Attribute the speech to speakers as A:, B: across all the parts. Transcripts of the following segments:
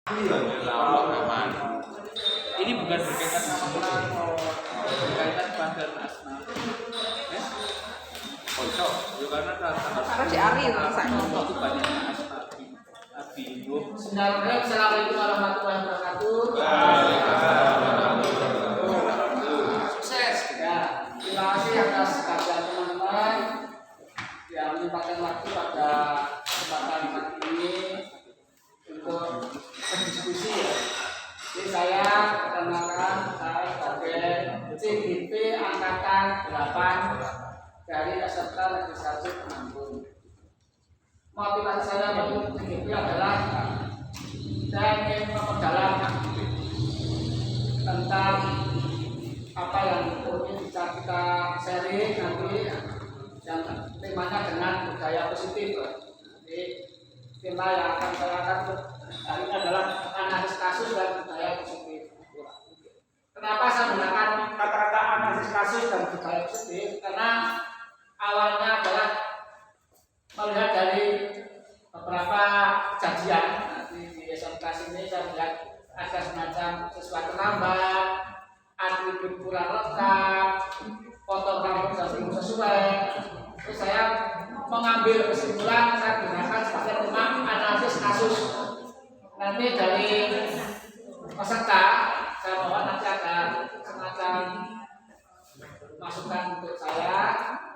A: aman. Ini bukan berkaitan dengan berkaitan pada asma. Kocok, karena
B: karena di Ari
A: itu banyak asma.
C: Assalamualaikum warahmatullahi wabarakatuh. Sukses ya. Terima kasih atas kajian teman-teman yang menyempatkan waktu pada kesempatan pagi ini untuk berdiskusi ya. Jadi saya perkenalkan saya sebagai CGP Angkatan 8 dari SMK Negeri 1 Temanggung. Motivasi saya untuk CGP adalah saya ingin memperdalam tentang apa yang mungkin bisa kita sharing nanti yang temanya dengan budaya positif. Jadi tema yang akan saya angkat hari ini adalah analisis kasus dan budaya positif. Kenapa saya menggunakan kata-kata analisis kasus dan budaya positif? Karena awalnya adalah melihat dari beberapa kejadian di SMK sini saya melihat ada semacam sesuatu lambat, atribut kurang lengkap, fotografi belum sesuai. Terus saya mengambil kesimpulan saya gunakan sebagai tema analisis kasus. Nanti dari peserta saya bawa nanti ada semacam masukan untuk saya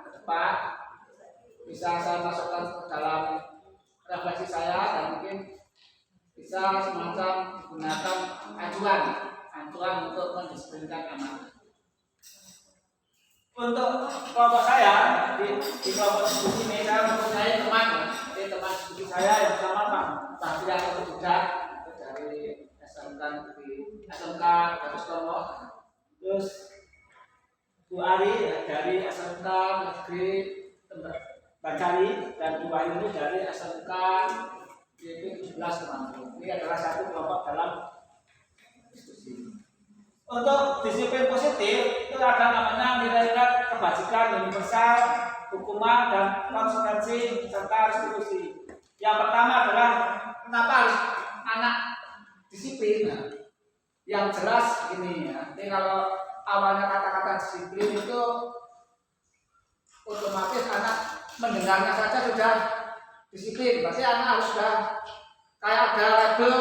C: ke depan. Bisa saya masukkan ke dalam refleksi saya dan mungkin bisa semacam menggunakan acuan untuk mendisiplinkan anak. Untuk kelompok saya di kelompok diskusi ini saya mempunyai teman, jadi teman diskusi saya yang pertama Pak Bahtiar Kebudak dari SMK Gatus Tomo, terus Bu Ari dari SMK Negeri Bacari dan Bu Ayu ini dari SMK YP 17 Temanggung. Ini adalah satu kelompok dalam diskusi. Untuk disiplin positif itu ada namanya nilai-nilai kebajikan universal, hukuman dan konsekuensi serta restitusi. Yang pertama adalah kenapa harus anak disiplin? Yang jelas ini ya. Jadi kalau awalnya kata-kata disiplin itu otomatis anak mendengarnya saja sudah disiplin, berarti anak harus sudah kayak ada label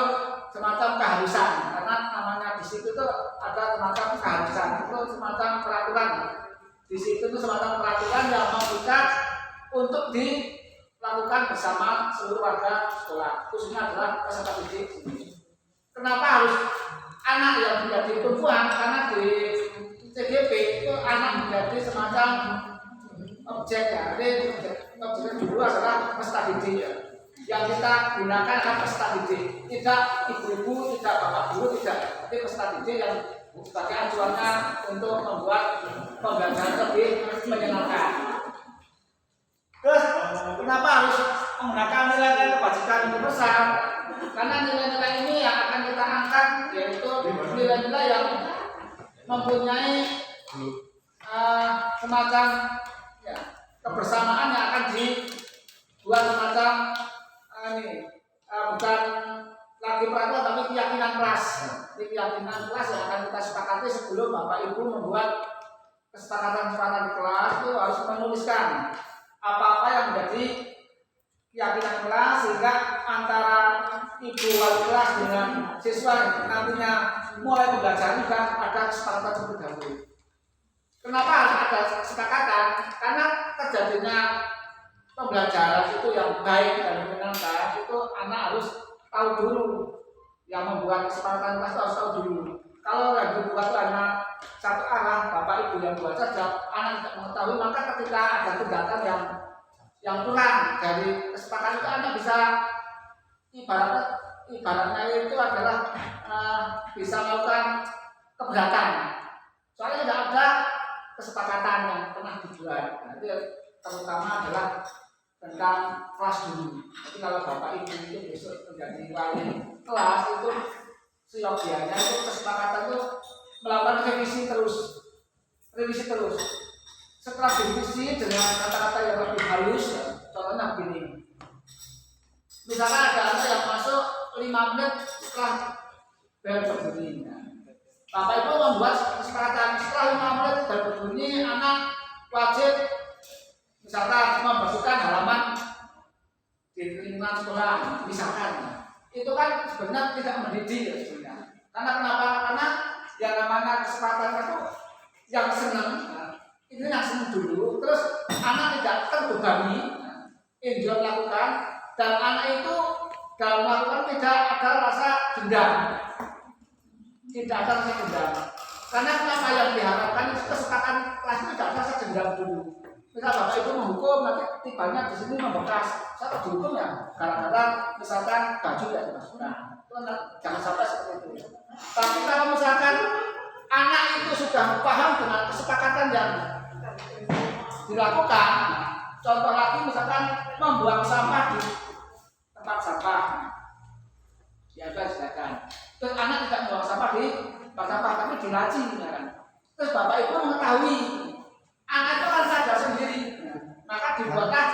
C: semacam keharusan, karena namanya disiplin itu ada semacam keharusan, itu semacam peraturan. Disiplin itu semacam peraturan yang mengikat untuk dilakukan bersama seluruh warga sekolah, khususnya adalah peserta didik. Kenapa harus anak yang menjadi tumpuan? Karena di CGP itu anak menjadi semacam objek ya, jadi objek dulu adalah peserta didik ya. Yang kita gunakan adalah peserta didik, tidak ibu-ibu, tidak bapak guru, tidak, tapi peserta didik yang sebagai acuannya untuk membuat pembelajaran lebih menyenangkan. Terus kenapa harus menggunakan nilai-nilai kebajikan universal? Karena nilai-nilai ini yang akan kita angkat yaitu nilai-nilai yang mempunyai semacam kebersamaan yang akan dibuat semacam bukan lagi peraturan tapi keyakinan kelas. Jadi keyakinan kelas yang akan kita sepakati sebelum Bapak Ibu membuat kesepakatan di kelas itu harus menuliskan apa-apa yang menjadi keyakinan kelas sehingga antara ibu wali kelas dengan siswa nantinya mulai pembelajaran juga ada kesepakatan terlebih dahulu. Kenapa ada kesepakatan? Karena terjadinya pembelajaran itu yang baik dan menyenangkan itu anak harus tahu dulu, yang membuat kesepakatan kelas harus tahu dulu. Kalau yang dibuat itu hanya satu arah, bapak ibu yang buat saja, anak tidak mengetahui, maka ketika ada tindakan yang kurang dari kesepakatan itu anak bisa ibaratnya itu adalah bisa melakukan keberatan. Soalnya tidak ada kesepakatan yang pernah dibuat. Nah, itu terutama adalah tentang kelas dulu. Jadi kalau bapak ibu itu besok menjadi wali kelas itu seyogianya itu kesepakatan itu melakukan revisi terus. Setelah direvisi dengan kata-kata yang lebih halus, contohnya begini. Misalkan ada anak yang masuk 5 menit setelah bel berbunyi. Bapak Ibu membuat kesepakatan setelah 5 menit bel berbunyi, anak wajib misalkan membersihkan halaman di lingkungan sekolah, misalkan. Itu kan sebenarnya tidak mendidik ya sebenarnya. Karena kenapa? Karena yang namanya kesempatan itu yang senang, ini yang senang dulu, terus anak tidak terbebani, enjoy lakukan, dan anak itu dalam melakukan tidak ada rasa dendam, tidak ada rasa dendam. Karena apa yang diharapkan itu kesepakatan kelas itu tidak ada rasa dendam dulu. Misal bapak itu menghukum, nanti tibanya di sini membekas, saya dihukum ya, gara-gara misalkan baju tidak dimasukkan. Jangan sampai seperti itu. Tapi kalau misalkan anak itu sudah paham dengan kesepakatan yang dilakukan, contoh lagi misalkan membuang sampah di tempat sampah, ya silakan. Terus anak tidak membuang sampah di tempat sampah, tapi di laci, kan? Terus bapak ibu mengetahui anak itu kan sadar sendiri, maka dibuatlah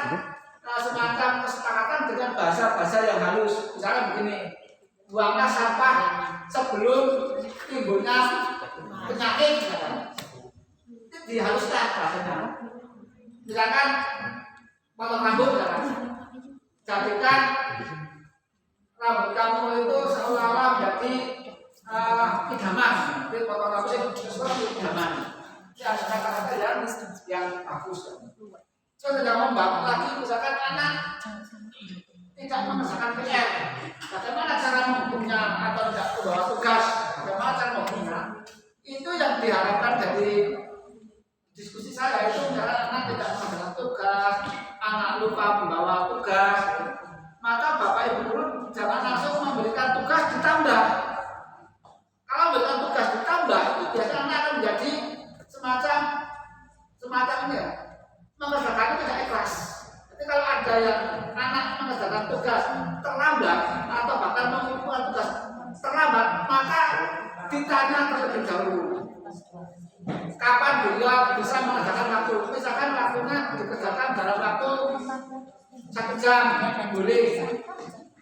C: semacam kesepakatan dengan bahasa-bahasa yang halus, misalnya begini. Buanglah sampah sebelum timbulnya penyakit, itu dihaluskan bahasanya. Misalkan potong rambut, jadikan rambut kamu itu seolah-olah menjadi idaman. Jadi potong rambut itu seperti idaman. Ini ada kata-kata yang bagus. Saya tidak membangun lagi, misalkan anak tidak mengerjakan PR. Bagaimana cara menghukumnya atau tidak membawa tugas? Bagaimana cara menghukumnya? Itu yang diharapkan dari diskusi saya itu, misalnya anak tidak mengerjakan tugas, anak lupa membawa tugas, maka bapak ibu guru jangan langsung memberikan tugas ditambah. Kalau memberikan tugas ditambah, itu biasanya anak akan menjadi semacam ini ya, mengerjakan tidak ikhlas. Jadi kalau ada yang anak mengerjakan tugas terlambat atau bahkan mengumpulkan tugas terlambat, maka ditanya terlebih dahulu kapan beliau bisa mengerjakan waktu. Misalkan waktunya dikerjakan dalam waktu 1 jam, boleh.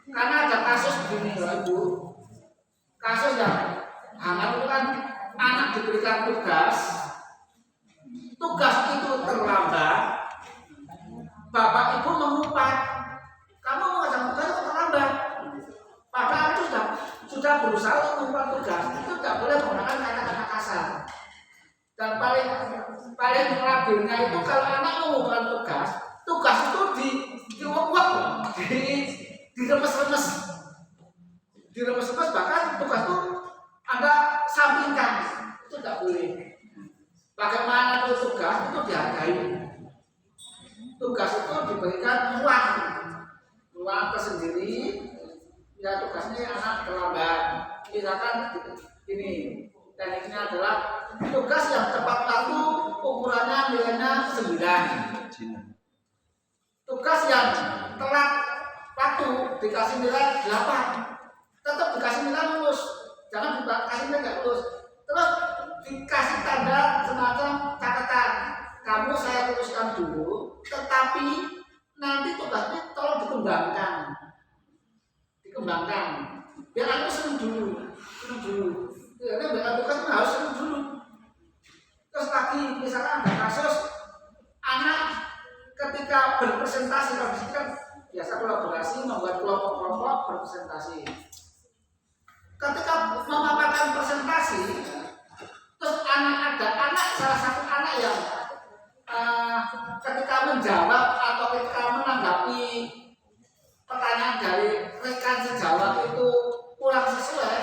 C: Karena ada kasus begini Bapak Ibu, kasus yang hangat itu kan anak diberikan tugas itu terlambat, bapak ibu mengumpat, kamu mengerjakan tugas itu terlambat. Padahal itu sudah berusaha untuk mengumpat tugas, itu tidak boleh menggunakan kata-kata kasar. Dan paling labilnya itu kalau anak mengumpat tugas itu diuap-uap, diremes-remes, bahkan tugas itu Anda sampingkan, itu tidak boleh. Bagaimana itu tugas itu dihargai. Tugas itu diberikan ruang tersendiri. Ya tugasnya anak terlambat. Misalkan ini tekniknya adalah tugas yang tepat waktu, ukurannya nilainya 9. Tugas yang telat waktu dikasih nilai 8, tetap dikasih nilai lulus. Jangan dikasih nilai nggak lulus. Terus dikasih tanda semacam catatan, kamu saya tuliskan dulu, tetapi nanti tugasnya tolong dikembangkan, biar aku senang dulu. Karena biar tugas harus senang dulu. Terus lagi, misalkan ada kasus anak ketika berpresentasi, kalau kan biasa kolaborasi, membuat kelompok-kelompok berpresentasi. Ketika memaparkan presentasi, terus salah satu anak yang ketika menjawab atau ketika menanggapi pertanyaan dari rekan sejawat itu kurang sesuai,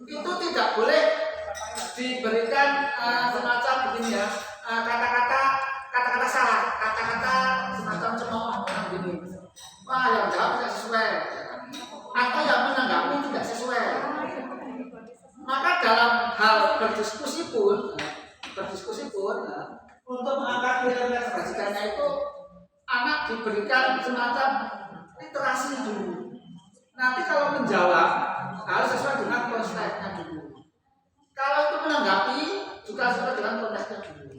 C: itu tidak boleh diberikan semacam begini ya, kata-kata salah, kata-kata semacam cemooh begini. Wah, yang jawab tidak sesuai, atau yang menanggapi tidak sesuai. Maka dalam hal berdiskusi pun untuk mengangkat nilai kebajikannya itu anak diberikan semacam literasi dulu. Nanti kalau menjawab harus sesuai dengan konteksnya dulu. Kalau itu menanggapi juga sesuai dengan konteksnya dulu.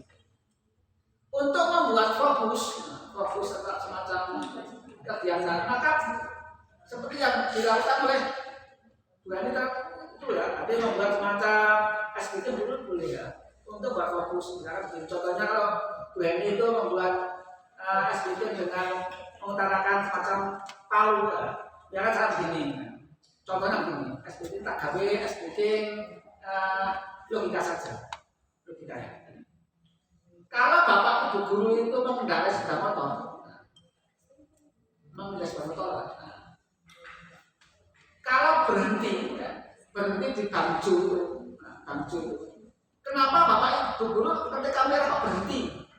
C: Untuk membuat fokus semacam kegiatan, maka seperti yang dilakukan oleh Bukan itu ya, ada yang membuat semacam SPT dulu boleh ya. Untuk buat fokus, misalkan contohnya kalau Bu Heni itu membuat SPT dengan mengutarakan semacam palu ya kan saat begini. Contohnya begini, SPT tak gawe, SPT logika saja, logika ya. Kalau bapak ibu guru itu mengendarai sepeda motor, kalau berhenti di bangju, kenapa bapak ibu guru ketika merah kok berhenti?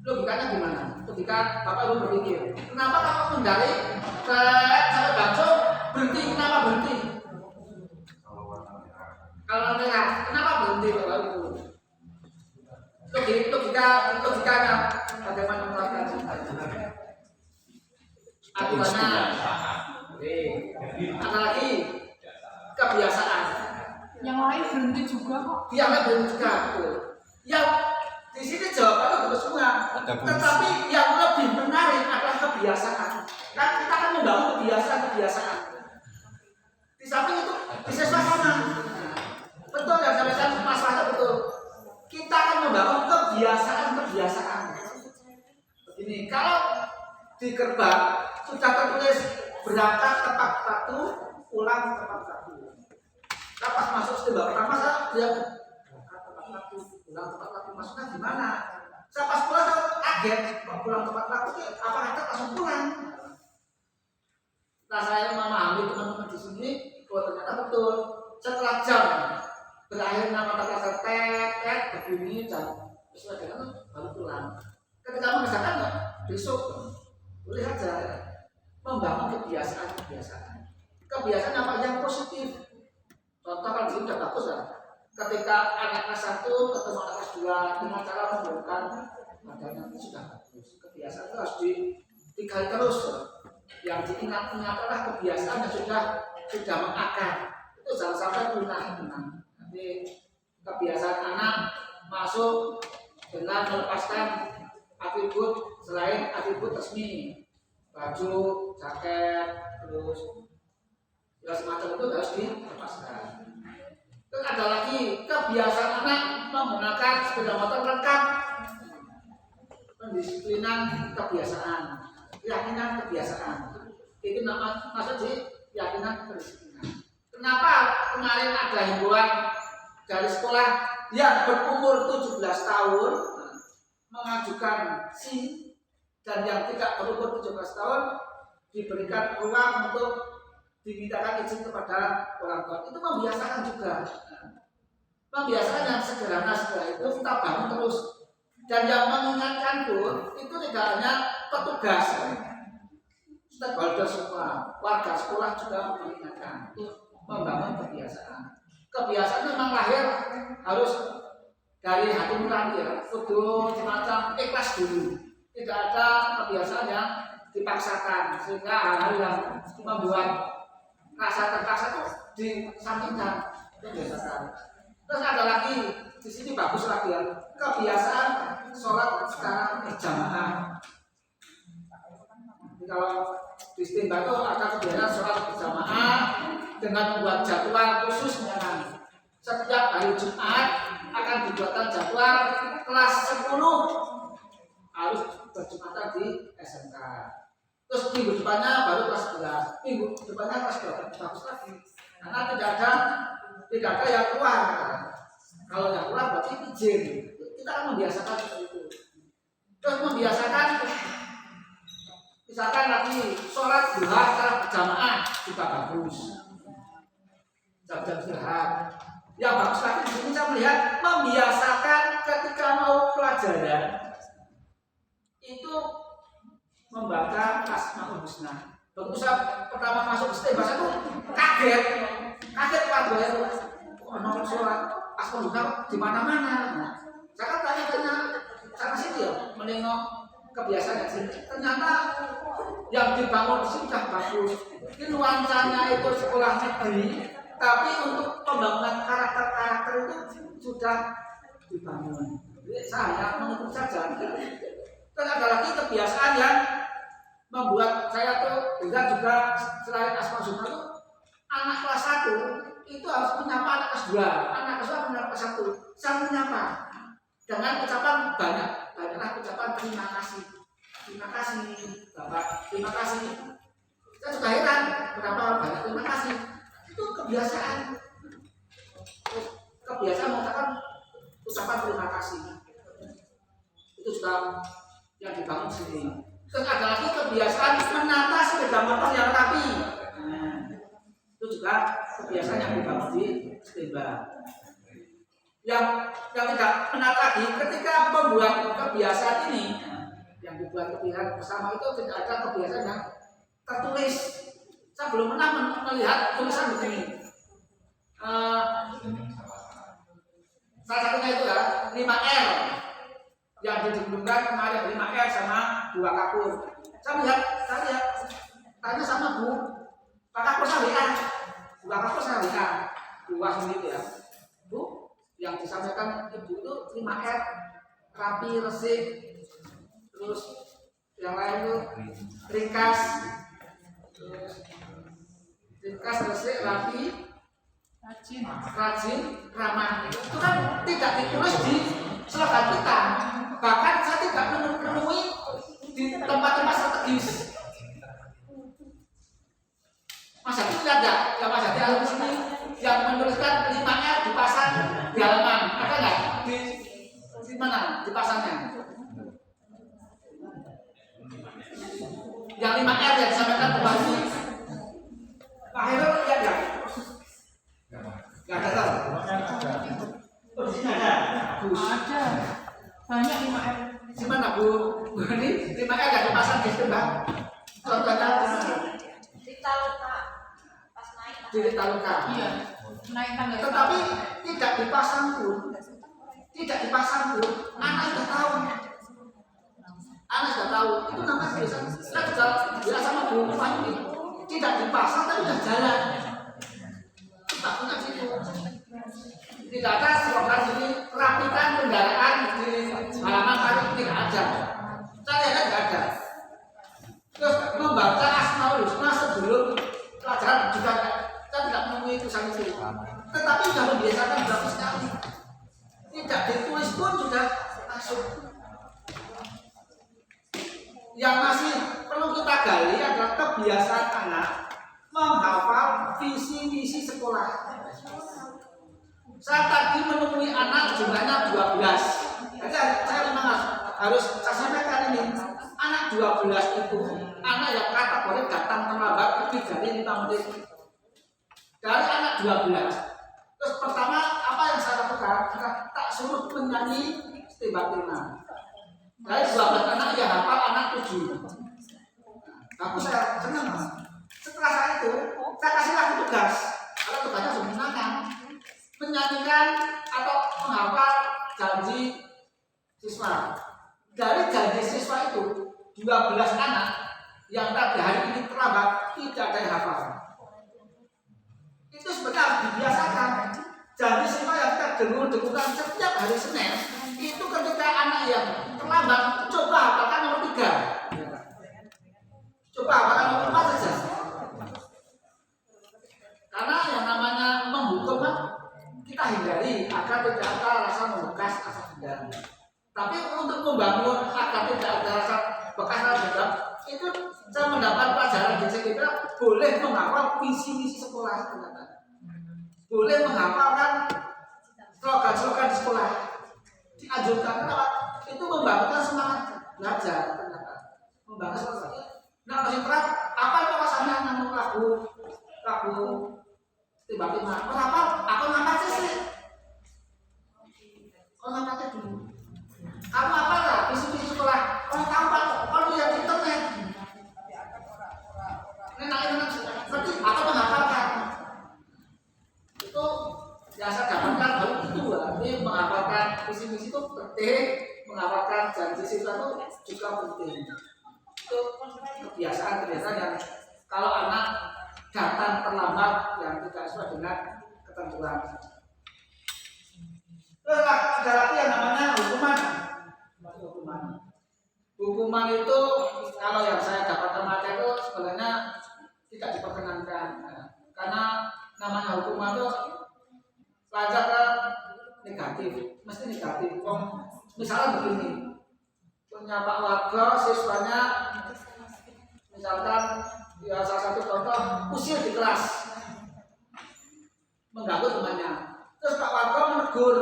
C: Logikanya gimana? Ketika bapak ibu berpikir, kenapa kamu mengendarai sampai bangju berhenti? Kenapa berhenti? Kalau merah, kenapa berhenti bapak ibu? Logikanya bagaimana melakukan aturannya? Ada lagi kebiasaan.
B: Yang lain berhenti juga kok.
C: Yang lain berhenti juga. Yang di sini jawabannya betul semua. Tetapi yang lebih menarik adalah kebiasaan. Kan kita akan membangun kebiasaan. Di samping itu bisa sama. Betul yang saya sampaikan masalahnya betul. Kita akan membangun kebiasaan. Begini, kalau di gerbang sudah tertulis berangkat tepat waktu, pulang tepat waktu. Nah, pas masuk step pertama dia berangkat tepat waktu, pulang tepat waktu. Maksudnya gimana? Saya pas pulang saya kaget, kok pulang tepat waktu? Apa kata langsung pulang? Nah, saya memahami teman-teman di sini, bahwa ternyata betul. Setelah jam berakhir nama kata tet begini dan sesuai dengan baru pulang. Ketika mengerjakan nggak besok boleh saja membangun kebiasaan apa yang positif. Contoh kan ini sudah bagus kan. Ketika anak kelas 1 ketemu anak kelas 2 dengan cara memberikan badannya itu sudah bagus. Kebiasaan itu harus digali terus. Yang diingat-ingat adalah kebiasaan yang sudah mengakar. Itu jangan sampai punah. Nanti kebiasaan anak masuk dengan melepaskan atribut selain atribut resmi, baju, jaket, terus semacam itu harus dilepaskan. Terus ada lagi kebiasaan anak menggunakan sepeda motor lengkap, pendisiplinan kebiasaan, keyakinan kebiasaan. Itu maksud keyakinan pendisiplinan. Kenapa kemarin ada himbauan dari sekolah yang berumur 17 tahun mengajukan SIM dan yang tidak berumur 17 tahun diberikan ruang untuk dimintakan izin kepada orang tua. Itu membiasakan juga. Membiasakan yang sederhana itu kita bangun terus. Dan yang mengingatkan pun itu tidak hanya petugas, stakeholder semua, warga sekolah juga mengingatkan untuk membangun kebiasaan. Kebiasaan memang lahir harus dari hati nurani ya, kudu semacam ikhlas dulu. Tidak ada kebiasaan yang dipaksakan sehingga hal-hal yang membuat rasa terpaksa itu disampingkan, dibiasakan. Terus ada lagi di sini bagus lagi ya, kebiasaan sholat secara berjamaah. Jadi kalau di Stimba itu ada kebiasaan sholat berjamaah dengan membuat jadwal khusus memang. Setiap hari Jumat akan dibuatkan jadwal kelas 10 harus berjumatan di SMK. Terus minggu depannya baru kelas 11, minggu depannya kelas 12 bagus lagi. Karena tidak ada yang keluar. Kalau yang keluar berarti izin. Kita akan membiasakan seperti itu. Terus membiasakan, misalkan lagi sholat duha secara berjamaah juga bagus. Jam-jam istirahat. Yang bagus lagi di sini saya melihat membiasakan ketika mau pelajaran itu membaca Asmaul Husna. Begitu saya pertama masuk ke STEM bahasa itu kaget warga itu. Mau sholat Asmaul Husna di mana-mana. Saya kan tanya-tanya sana sini ya, menengok kebiasaan di sini. Ternyata yang dibangun di sini sudah bagus. Ini nuansanya itu sekolah negeri. Tapi untuk pembangunan karakter itu sudah dibangun. Jadi saya mengikut saja. Dan ada lagi kebiasaan yang membuat saya tuh juga selain Asmaul Husna itu anak kelas 1 itu harus menyapa anak kelas 2, anak kelas 2 menyapa kelas 1, saling menyapa dengan ucapan banyaklah ucapan terima kasih Bapak, terima kasih. Saya juga heran berapa banyak terima kasih. Itu kebiasaan mengatakan ucapan terima kasih. Itu juga yang dibangun sini. Terus ada lagi kebiasaan menata sepeda motor yang rapi. Itu juga kebiasaan yang dibangun di Stemba. Yang tidak menata lagi ketika membuat kebiasaan ini, yang dibuat kebiasaan bersama itu tidak ada kebiasaan yang tertulis. Saya belum pernah melihat tulisan begini. Salah satunya itu ya 5R yang didengungkan kemarin 5R sama 2 kapur. Saya lihat tanya sama Bu, Pak Kapur saya lihat, Bu Kapur saya lihat, luas gitu ya. Bu, yang disampaikan Ibu itu 5R, rapi, resik, terus yang lain itu ringkas, resik, rapi, rajin, ramah. Itu kan tidak ditulis di slogan kita. Bahkan saya tidak menemui di tempat-tempat strategis. Mas Hadi tidak ada, ya Mas Hadi ada di sini yang menuliskan 5R dipasang di halaman. Ada nggak? Di mana dipasangnya? Yang 5R yang disampaikan Bapak ini, Pak Heru lihat nggak? Nggak ada tahu. Oh, di sini ada.
B: Ada. Banyak 5R.
C: Di mana Bu? Ini 5R yang dipasang di situ, Mbak. Contohnya
D: Di Taluka. Pas naik.
C: di Taluka.
B: Iya. Naik tangga.
C: Tetapi tidak dipasang pun, anak sudah tahu. Itu namanya biasa. Kita juga biasa sama Bu Fahmi. Tidak dipasang tapi sudah jalan. Takutnya gitu. Tidak ada slogan ini rapikan kendaraan di halaman paling tidak ada. Saya lihat tidak ada. Terus membaca Asmaul Husna sebelum pelajaran juga kita tidak menemui tulisan itu. Tetapi sudah membiasakan berapa sekali. Tidak ditulis pun sudah masuk. Yang masih perlu kita gali adalah kebiasaan anak menghafal visi misi sekolah. Saya tadi menemui anak jumlahnya 12. Jadi saya memang harus saya sampaikan ini. Anak 12 itu anak yang kategori datang terlambat lebih dari 5 menit. Dari anak 12. Terus pertama apa yang saya lakukan? Tak suruh menyanyi Stemba Tema. Dari 12 anak yang hafal anak 7. Aku saya senang. Setelah saya itu, saya kasih lagi tugas. Kalau tugasnya sudah menyenangkan, menyanyikan atau menghafal janji siswa. Dari janji siswa itu, 12 anak yang tadi hari ini terlambat tidak ada yang hafal. Itu sebenarnya dibiasakan. Janji siswa yang kita dengung-dengungkan setiap hari Senin, itu ketika anak yang terlambat, coba hafalkan nomor 3. Coba hafalkan nomor 4 saja. Karena yang namanya menghukum kita hindari agar tidak ada rasa membekas rasa dendam. Tapi untuk membangun agar tidak ada rasa bekas rasa dendam, itu saya mendapat pelajaran di kita boleh menghafal visi misi sekolah. Boleh menghafalkan slogan-slogan di sekolah. Dianjurkan itu membangun semangat belajar. Membangun semangat. Nah, masih terang apa itu rasanya namun lagu tiba-tiba kenapa aku ngapain sih? Kau ngapain dulu? Aku apa lah visi-visi sekolah? Kau tahu Pak? Kau lihat di internet. Enak seperti aku menghafalkan. Itu biasa dapatkan hal itu berarti menghafalkan visi-visi itu penting, menghafalkan janji siswa itu juga penting. Itu kebiasaan yang kalau anak datang terlambat yang tidak sesuai dengan ketentuan. Terus ada lagi yang namanya hukuman. Hukuman itu kalau yang saya dapat kemarin itu sebenarnya tidak diperkenankan. Karena namanya hukuman itu pelajar kan negatif, mesti negatif. Misalnya begini, punya Pak warga siswanya, misalkan ya salah satu contoh usil di kelas, mengganggu temannya. Terus Pak warga menegur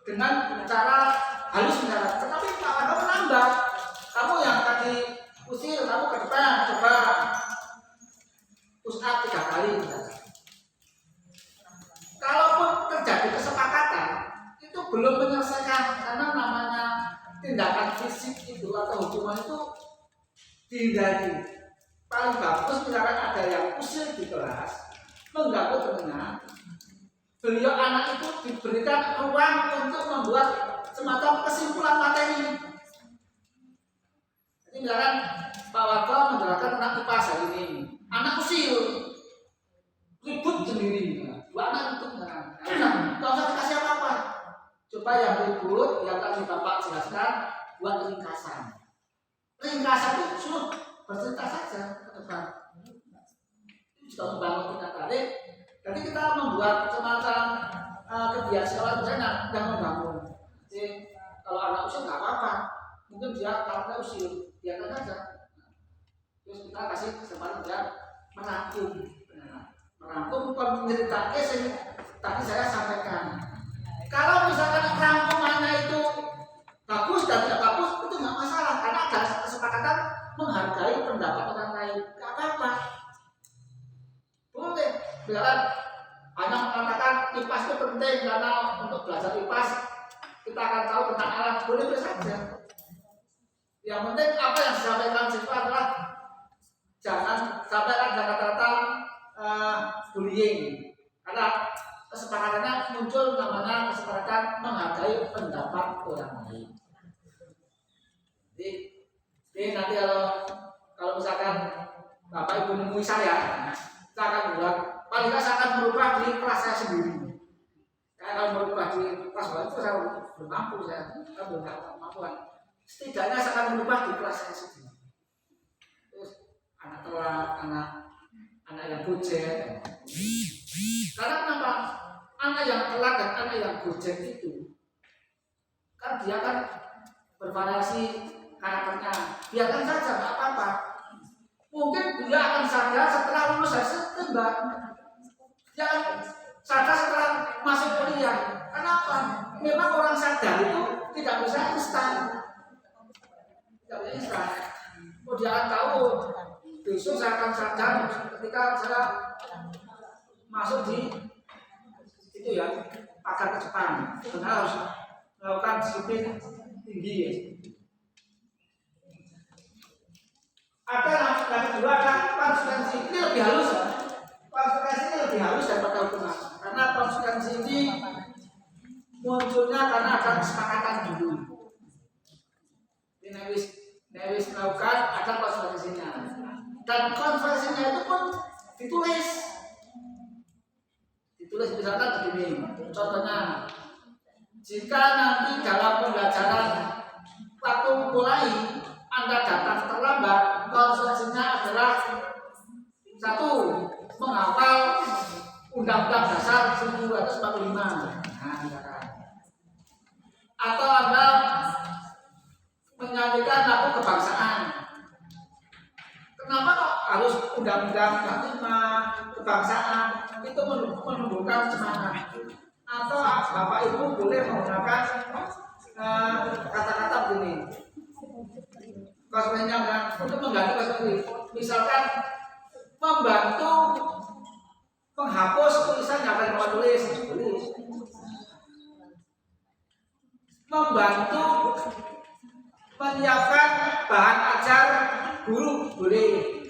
C: dengan cara halus misalnya, tetapi Pak warga menambah, kamu yang tadi usil, kamu ke depan coba push up 3 kali misalnya. Kalaupun terjadi kesepakatan, itu belum menyelesaikan, karena namanya tindakan fisik itu atau hukuman itu dihindari. Paling bagus misalkan ada yang usil di kelas mengganggu temannya, beliau anak itu diberikan ruang untuk membuat semacam kesimpulan materi. Jadi misalkan Pak Warga menjelaskan tentang IPA hari ini, anak usil ribut sendiri, 2 anak itu nggak usah dikasih apa-apa. Coba yang ribut, yang tadi Bapak jelaskan, buat ringkasan. Ringkasan itu suruh bercerita saja ke depan. Itu juga membangun kita tarik. Jadi kita membuat semacam kebiasaan misalnya yang membangun. Jadi kalau anak usil nggak apa-apa, mungkin dia kalau usil biarkan saja. Terus kita kasih kesempatan dia merangkum pencerita yang tadi saya sampaikan. Kalau misalkan rangkumannya itu bagus dan tidak bagus, itu nggak masalah, karena ada kesepakatan menghargai pendapat orang lain, nggak apa-apa. Boleh, misalkan hanya mengatakan IPAS itu penting karena untuk belajar IPAS kita akan tahu tentang alam, boleh saja. Yang penting apa yang disampaikan siswa adalah jangan sampai ada kata-kata bullying, karena kesepakatannya muncul namanya kesepakatan menghargai pendapat orang lain. Jadi nanti kalau misalkan Bapak Ibu nemui saya akan buat paling tidak saya akan merubah di kelas saya sendiri. Saya akan merubah di kelas baru itu saya belum mampu, saya belum kemampuan. Setidaknya saya akan merubah di kelas saya sendiri. Terus anak telat, anak yang gojek. Karena kenapa? Anak yang telat dan anak yang gojek itu kan dia kan bervariasi karakternya. Biarkan saja, nggak apa-apa. Mungkin dia akan sadar setelah lulus dari September. Dia akan sadar setelah masuk kuliah. Kenapa? Memang orang sadar itu tidak bisa instan. Tidak bisa instan. Oh, dia akan tahu besok saya akan sadar ketika saya masuk di itu ya, pagar ke Jepang. Karena harus melakukan disiplin tinggi. Ada yang kedua ada konsekuensi, ini lebih halus ya. Konsekuensi ini lebih halus daripada hukuman, karena konsekuensi ini munculnya karena ada kesepakatan dulu. Ini Newis melakukan ada konsekuensinya, dan konsekuensinya itu pun ditulis misalkan begini. Contohnya, jika nanti dalam pembelajaran waktu mulai Anda datang terlambat, konsekuensinya adalah 1. Menghafal Undang-Undang Dasar 1945. Atau Anda menyanyikan lagu kebangsaan. Kenapa kok harus Undang-Undang 45 kebangsaan? Itu menumbuhkan semangat. Atau Bapak Ibu boleh menggunakan kata-kata begini. Konsekuensinya untuk mengganti konsekuensi, misalkan membantu menghapus tulisan yang akan Bapak tulis, membantu menyiapkan bahan ajar guru boleh,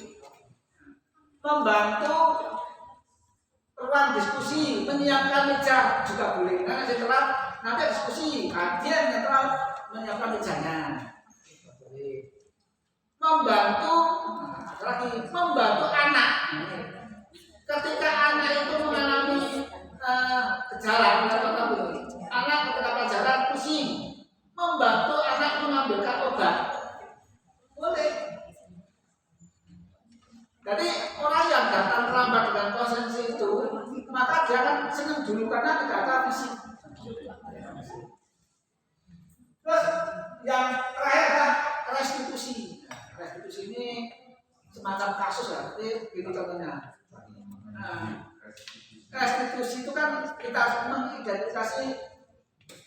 C: membantu ruang diskusi, menyiapkan meja juga boleh. Karena setelah nanti diskusi, dia yang telah menyiapkan mejanya. Membantu anak. Ketika anak itu mengalami gejala, anak ketika pelajaran pusing, membantu anak mengambilkan obat, boleh. Jadi orang yang datang terlambat dengan konsekuensi itu Yang terakhir adalah restitusi. Restitusi ini semacam kasus ya, jadi ini contohnya. Nah, restitusi itu kan kita mengidentifikasi,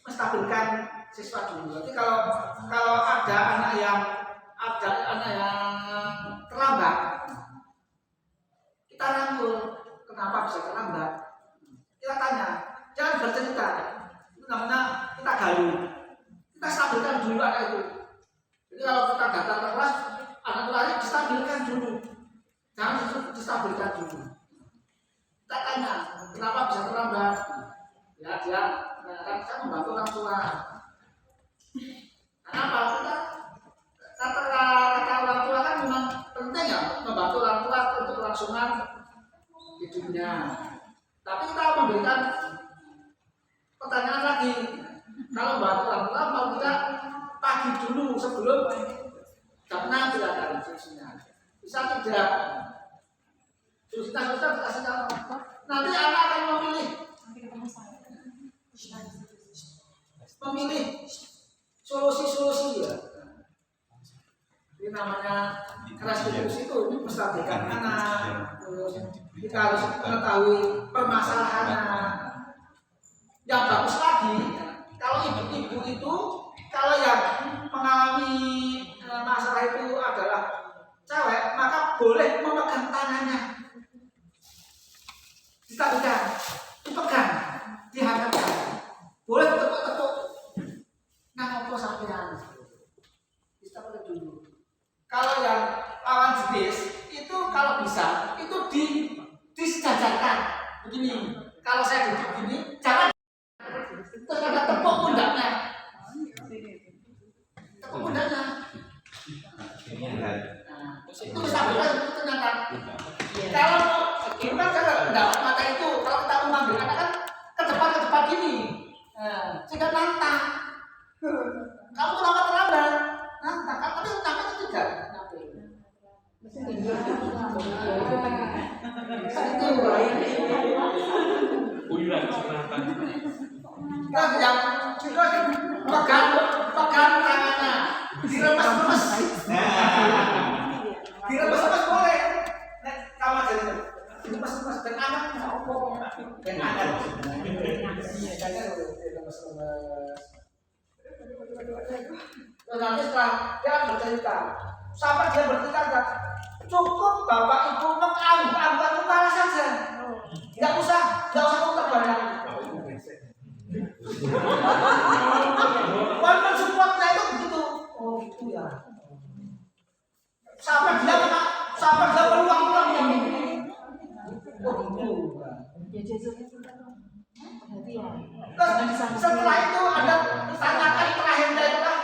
C: menstabilkan siswa dulu. Jadi kalau ada anak yang terlambat, kita rangkul kenapa bisa terlambat. Kita tanya, jangan bercerita. Itu namanya kita gali. Kita stabilkan dulu anak itu. Jadi kalau kita datang ke kelas, anak itu lari, distabilkan dulu. Jangan distabilkan dulu. Kita tanya, kenapa bisa terlambat? Ya dia mengatakan saya membantu orang tua. Kenapa? Kata orang tua kan memang penting ya, membantu orang tua untuk kelangsungan hidupnya. Tapi kita memberikan pertanyaan lagi. Kalau membantu orang tua mau kita pagi dulu sebelum jam 6 silakan solusinya. Bisa tidak? Solusinya kasih tahu. Nanti anak akan memilih solusi-solusi ya. Ini namanya restitusi itu menstabilkan anak. Kita harus mengetahui permasalahannya. Yang bagus lagi, kalau ibu-ibu itu kalau yang mengalami masalah itu adalah cewek, maka boleh memegang tangannya, distabilkan, dipegang, dihadapkan, boleh tepuk-tepuk, nah apa sampean, distabilkan dulu. Kalau yang lawan jenis itu kalau bisa itu disejajarkan begini. Kalau saya duduk gini, jangan terus ada tepuk pundaknya. Tepuk pundaknya. Nah, itu bisa benar itu ternyata. Kalau itu kan pendapat mata itu, kalau kita mengambil anak kan ke depan gini, sehingga nantang. Kamu kenapa terlambat? Nantang, tapi utama itu tidak. Kan yang juga pegang tangannya, diremes-remes. Diremes-remes boleh. Sama jadi diremes-remes dan anak nggak opong. Dan anak. Terus nanti setelah dia bercerita, sampai dia bercerita, cukup bapak ibu mengangguk-angguk kepala saja. Nggak usah putar badan. Walaupun supportnya itu begitu. Oh gitu ya. Sampai dia peluang yang ini. Oh gitu. Terus setelah itu ada ditanyakan terakhir dari itu kan,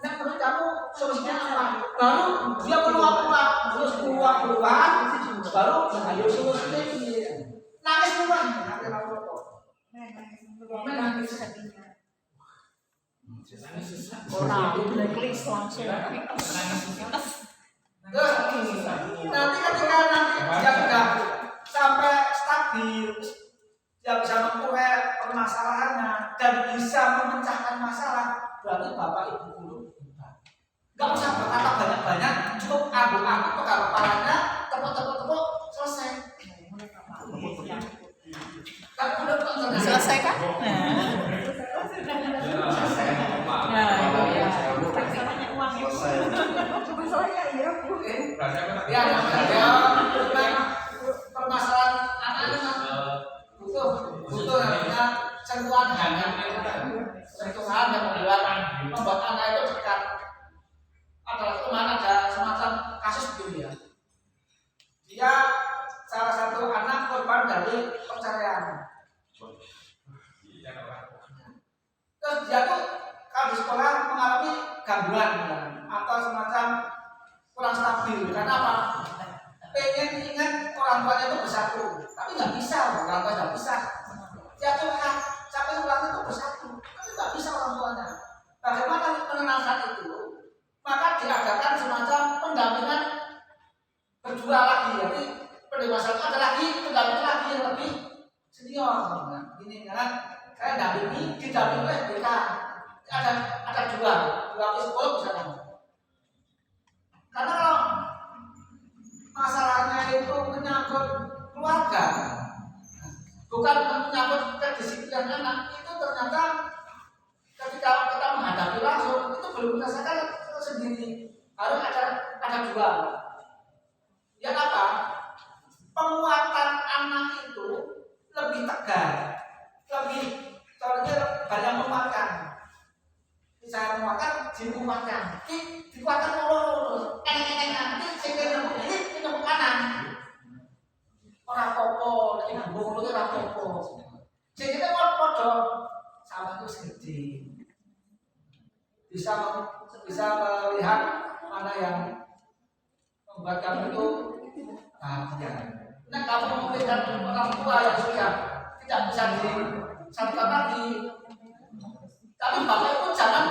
C: yang perlu kamu solusinya apa? Baru dia peluang-peluang, terus peluang-peluang, baru ayo solusinya ini. Nangis semua. Nangis.
B: Klik langsung.
C: Terus nanti ketika dia sudah sampai stabil, dia bisa memperoleh permasalahannya dan bisa memecahkan masalah, berarti bapak ibu guru nggak usah berkata banyak-banyak, cukup angguk-angguk pegang kepalanya, tepuk-tepuk selesai.
B: Selesai kan?
C: Ya, permasalahan anak-anak butuh namanya sentuhan hangat, sentuhan yang membuat anak itu dekat. Adalah kemarin ada semacam kasus begini ya. Dia salah satu anak korban dari perceraian. Terus dia tuh kalau di sekolah mengalami gangguan ya, atau semacam kurang stabil. Karena apa? Pengen ingat orang tuanya itu bersatu, tapi nggak bisa, orang tua nggak bisa. Dia curhat, sampai orang itu bersatu, tapi nggak bisa orang tuanya. Bagaimana menenangkan itu? Maka diadakan semacam pendampingan berdua lagi, jadi pendewasaan ada lagi, pendampingan lagi yang lebih senior. Ini kan saya dampingi, didampingi oleh BK. Ada dua psikolog misalkan. Karena kalau masalahnya itu menyangkut keluarga, bukan menyangkut kedisiplinan anak, itu ternyata ketika kita menghadapi langsung itu belum dirasakan sendiri. Harus ada dua. Yang apa? Penguatan anak itu lebih tegar, lebih soalnya banyak menguatkan. Saya menguatkan, jin menguatkan, dikuatkan loro, enak-enak nanti sehingga ini kanan. Orang popo, ini nambung itu orang popo. Sehingga podo sama itu segede. Bisa melihat mana yang membuat kamu itu bahagia. Nah, kamu melihat orang tua yang sudah tidak bisa disatukan lagi. Tapi bapak itu jangan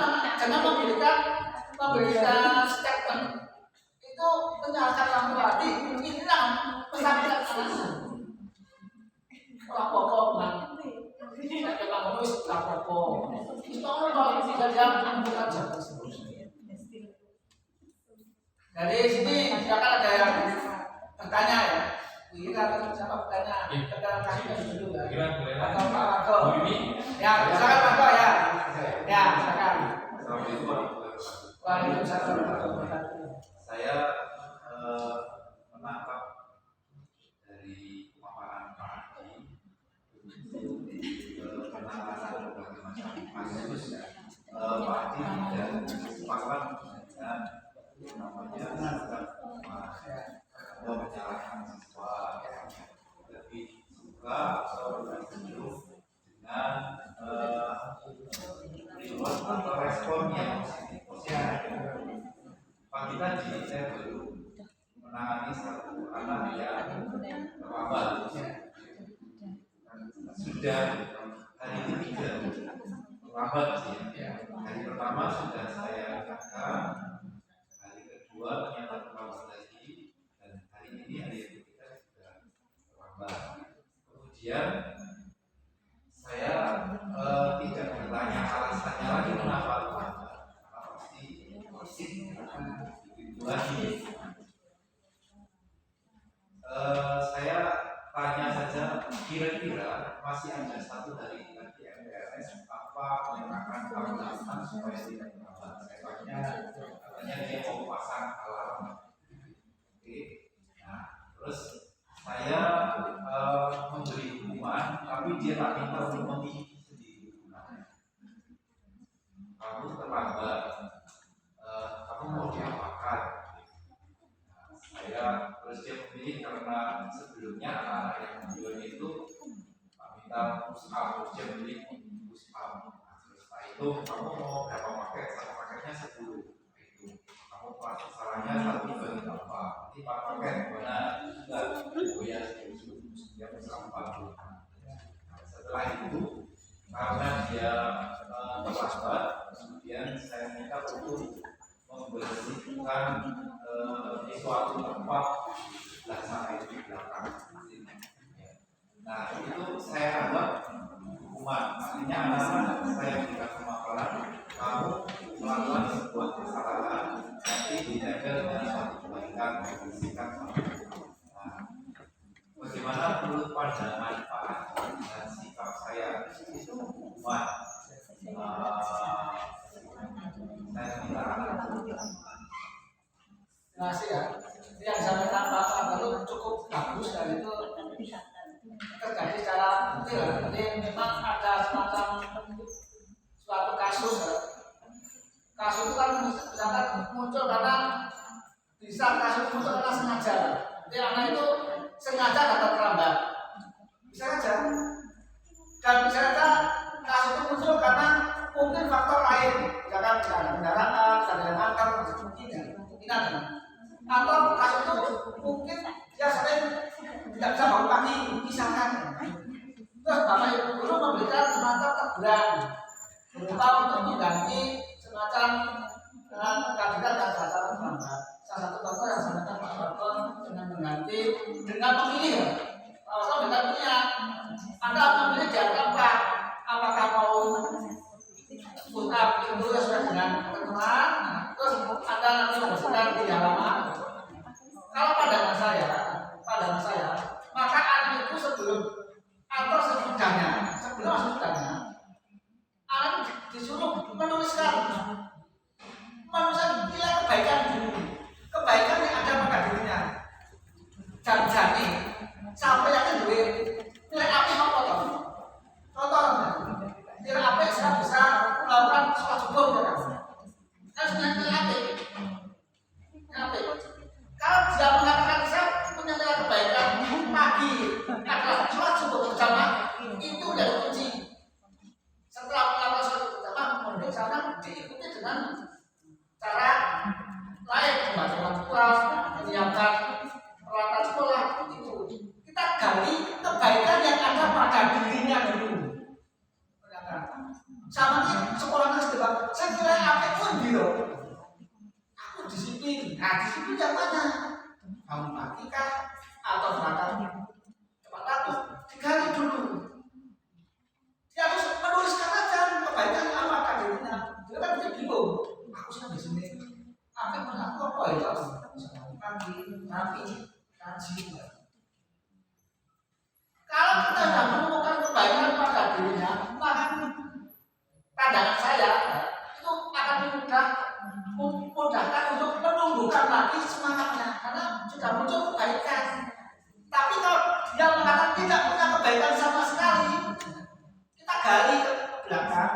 C: memberikan statement itu menyalahkan orang tua. Inilah pesan kita anak. Orang pokok kan, tidak menulis orang pokok. Itu orang tidak jangan aja. Dari sini silakan ada yang bertanya ya. Kita siapa bertanya? Kita kasih dulu ya. Atau Pak Marco. Ya, silakan Marco ya. Ya, silakan. Waalaikumsalam warahmatullahi wabarakatuh.
E: Saya menangkap dari pemaparan Pak Adi penanganan berbagai macam kasus. Pak Adi tidak sepakat dengan namanya menyalahkan siswa, lebih suka atau cenderung dengan reward atau responnya pagi tadi saya baru menangani satu anak yang terlambat, sudah hari ketiga terlambat sih. Hari pertama sudah saya katakan, hari kedua ternyata terlambat lagi, dan hari ini hari ketiga sudah terlambat. Kemudian saya tidak bertanya alasannya lagi kenapa terlambat, karena pasti itu lagi. Saya tanya saja, kira-kira masih ada satu hari lagi MPLS apa yang akan kamu lakukan supaya tidak terlambat? Saya tanya, katanya dia mau pasang alarm. Oke, nah terus saya memberi hukuman, tapi dia tak minta untuk memilih sendiri hukumannya. Kamu terlambat, kamu mau diapakan? Nah, saya terus dia memilih karena sebelumnya anak-anak yang menjual itu tak minta push-up, dia memilih push-up. Nah, terus setelah itu kamu mau berapa paket? Satu paketnya 10. Itu kamu pas salahnya 1 bagi 4. Nanti 4 paket mana? Enggak, oh ya, dia pesan 40. Nah, setelah itu karena dia terlambat, kemudian saya minta untuk membersihkan suatu tempat sebelah sana itu di belakang. Nah itu saya anggap hukuman. Artinya anak-anak saya berikan pemaparan, kamu melakukan sebuah kesalahan, nanti dijaga dengan suatu kebaikan, membersihkan. Nah, bagaimana menurut pandangan Pak Adi dan sikap saya itu hukuman? Saya minta anak.
C: Terima kasih ya. Yang disampaikan Pak itu cukup bagus dan itu terjadi secara detail. Jadi memang ada semacam suatu kasus ya. Kasus itu kan misalkan muncul karena bisa kasus muncul karena sengaja. Jadi anak itu sengaja datang terlambat. Bisa saja. Dan bisa saja kasus itu muncul karena mungkin faktor lain. Misalkan kendaraan, yang antar, kemungkinan. Atau kasus itu mungkin dia sering tidak bisa bangun pagi, misalkan. Terus Bapak Ibu guru memberikan semacam teguran berupa untuk mengganti semacam dengan kandidat dan dasar terlambat. Salah satu contoh yang saya Pak Bapak dengan mengganti dengan memilih. Kalau dengan pilihan, Anda memilih jalan apa? Apakah mau putar itu sudah dengan teman, terus Anda nanti bersihkan di halaman. Kalau pandangan saya, maka anak itu sebelum atau sesudahnya, anak disuruh menuliskan nilai kebaikan dulu, kebaikan yang ada pada dirinya. Jangan sampai yakin duit nilai apa yang apa toh? Contohnya, nilai apa yang saya bisa melakukan sholat subuh ya kan? Kan sebenarnya nilai apa? Kalau dia mengatakan saya punya nilai kebaikan pagi adalah sholat subuh berjamaah, itu udah kunci. Setelah melakukan sholat subuh berjamaah, kemudian sana diikuti dengan cara lain, membaca Al-Quran, menyiapkan peralatan sekolah itu. Kita gali kebaikan yang ada pada dirinya dulu. Sama nih sekolah kedua, saya kira apa pun gitu. Aku disiplin. Nah, disiplin yang mana? Bangun pagi kah? Atau berangkat cepat waktu? Digali dulu. Dia harus menuliskan aja kebaikan yang ada pada dirinya. Dia kan bisa bingung. Aku sampai sini. Apa pun aku apa itu? Pagi, rapi, kaji. Kalau kita sudah menemukan kebaikan pada dirinya, maka pandangan saya itu akan memudahkan untuk menumbuhkan lagi semangatnya karena sudah muncul kebaikan. Tapi kalau dia mengatakan tidak punya kebaikan sama sekali, kita gali ke belakang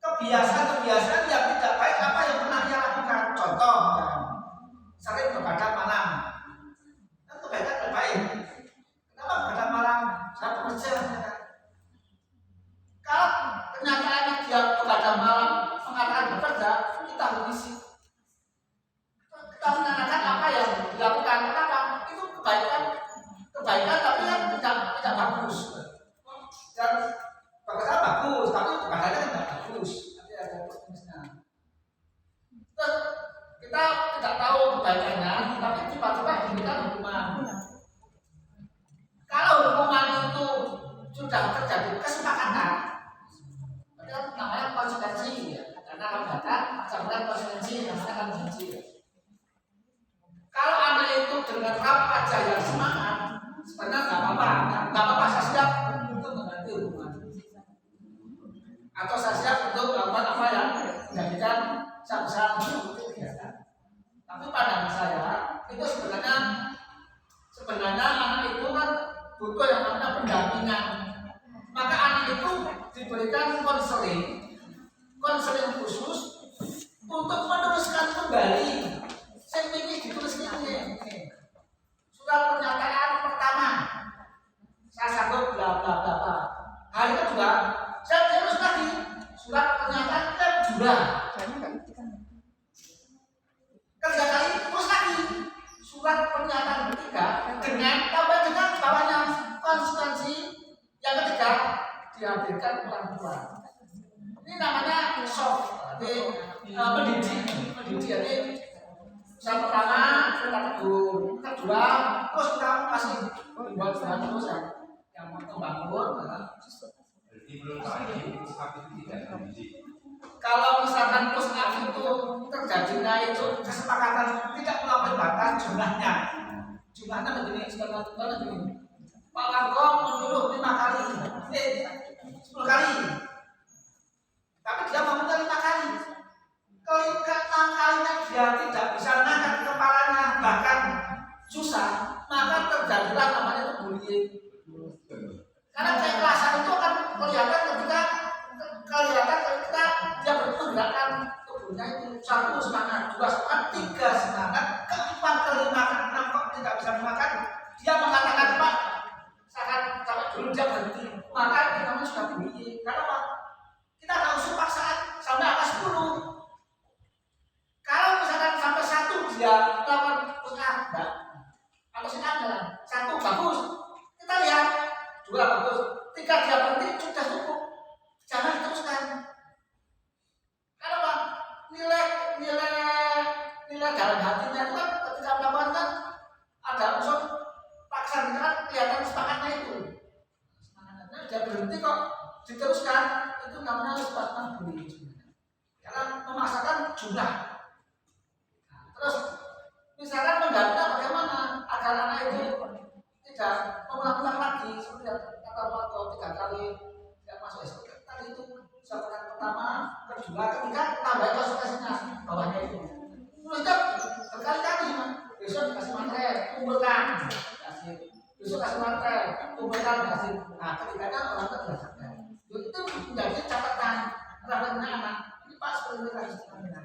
C: kebiasaan-kebiasaan yang tidak baik apa yang pernah dia lakukan. Contoh, sering begadang malam, kan kebaikan terbaik. Kenapa begadang malam? Saya bekerja. Kalau kenyataannya dia begadang malam mengatakan bekerja, kita habisi. Kita mengatakan apa yang dilakukan. Kenapa? Itu kebaikan tapi yang tidak bagus. Dan bekerja bagus, tapi begadangnya tidak bagus. Nanti ada prosesnya. Terus kita tidak tahu kebaikannya, tapi tiba-tiba diberikan hukuman. Kalau hukuman itu sudah terjadi kesepakatan, namanya konsekuensi ya. Karena kalau kata sebenarnya konsekuensi namanya konsekuensi. Kalau anak itu dengan aja yang semangat, sebenarnya nggak apa-apa, saya siap untuk mengganti hukuman. Atau saya siap untuk melakukan apa yang menjadikan saya bisa mengikuti kegiatan. Tapi pandangan saya itu sebenarnya anak itu kan butuh yang namanya pendampingan. Maka anak itu diberikan konseling khusus untuk meneruskan kembali. Saya ingin ditulis ini. Surat pernyataan pertama, saya sanggup bla bla bla bla. Hari kedua, saya terus lagi surat pernyataan kedua. Kerja kali terus lagi surat pernyataan ketiga dengan tambah dengan bawahnya konsekuensi yang ketiga dihadirkan orang tua. Ini namanya soft, mendidik. Jadi yang pertama kita tegur, kedua terus kita kasih buat terus yang membangun.
E: Berarti belum lagi pusat itu tidak dididik.
C: Kalau misalkan pusat itu terjadinya itu kesepakatan tidak melampaui batas jumlahnya begini, begini. Pak Wargo menyuruh 5 kali, 10 kali, tapi dia meminta 5 kali. Kalau ke-6 kalinya dia tidak bisa mengangkat kepalanya, bahkan susah, maka terjadilah namanya itu bullying. Karena keikhlasan itu akan kelihatan ketika dia berpergerakan tubuhnya itu 1 semangat, 2 semangat, 3 semangat, ke-4, ke-5, ke-6 kok tidak bisa makan, dia mengatakan Pak, saya sampai dulu dia berhenti, maka itu namanya sudah bullying. Karena apa? Kita tahu paksaan sampai angka 10. Kalau misalkan sampai 1 dia melakukan usaha, enggak. Kalau sekarang 1 bagus, kita lihat 2 bagus, 3 dia berhenti sudah cukup, jangan diteruskan. Karena apa? Nilai dalam hatinya itu kan ketika melakukan kan ada unsur paksa, kita kan kelihatan semangatnya itu. Semangatnya dia berhenti kok diteruskan, itu namanya semangat bullying. Karena sunnah. Nah, terus misalkan menggantinya bagaimana agar anak itu tidak mengulang-ulang lagi seperti yang kata orang tua 3 kali tidak masuk SPK tadi itu misalkan pertama, kedua, ketiga tambah konsekuensinya bawahnya itu. Terus itu berkali-kali besok dikasih materi, kumpulkan, kasih. Besok kasih materi, kumpulkan, kasih. Nah, ketiganya orang tua tidak sadar. Itu menjadi catatan terhadapnya anak. Ini Pak seperti ini harus dilakukan.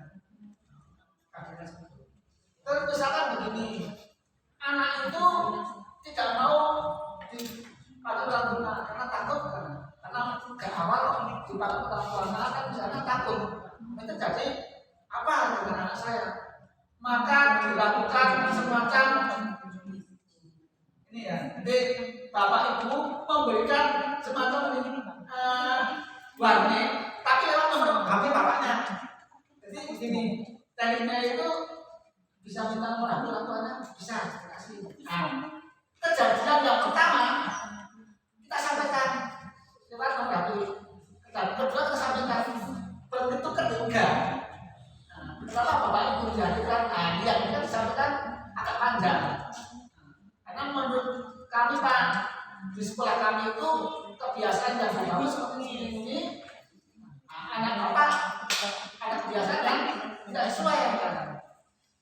C: Terus misalkan begini, anak itu tidak mau dipakai orang tua karena takut karena gak awal dipakai orang tua kan misalnya takut. Itu jadi apa dengan anak saya? Maka dilakukan semacam ini ya, jadi bapak ibu memberikan semacam ini warning, tapi lewat nomor HP bapaknya. Jadi begini, tekniknya itu bisa minta nomor HP orang tuanya, bisa kasih. Nah, kejadian yang pertama kita sampaikan lewat nomor HP. Kedua kita sampaikan. Begitu ketiga, setelah bapak ibu dijadikan, yang kita disampaikan agak panjang. Karena menurut kami Pak, di sekolah kami itu kebiasaan yang bagus seperti ini. Anak bapak ada kebiasaan yang tidak sesuai kan.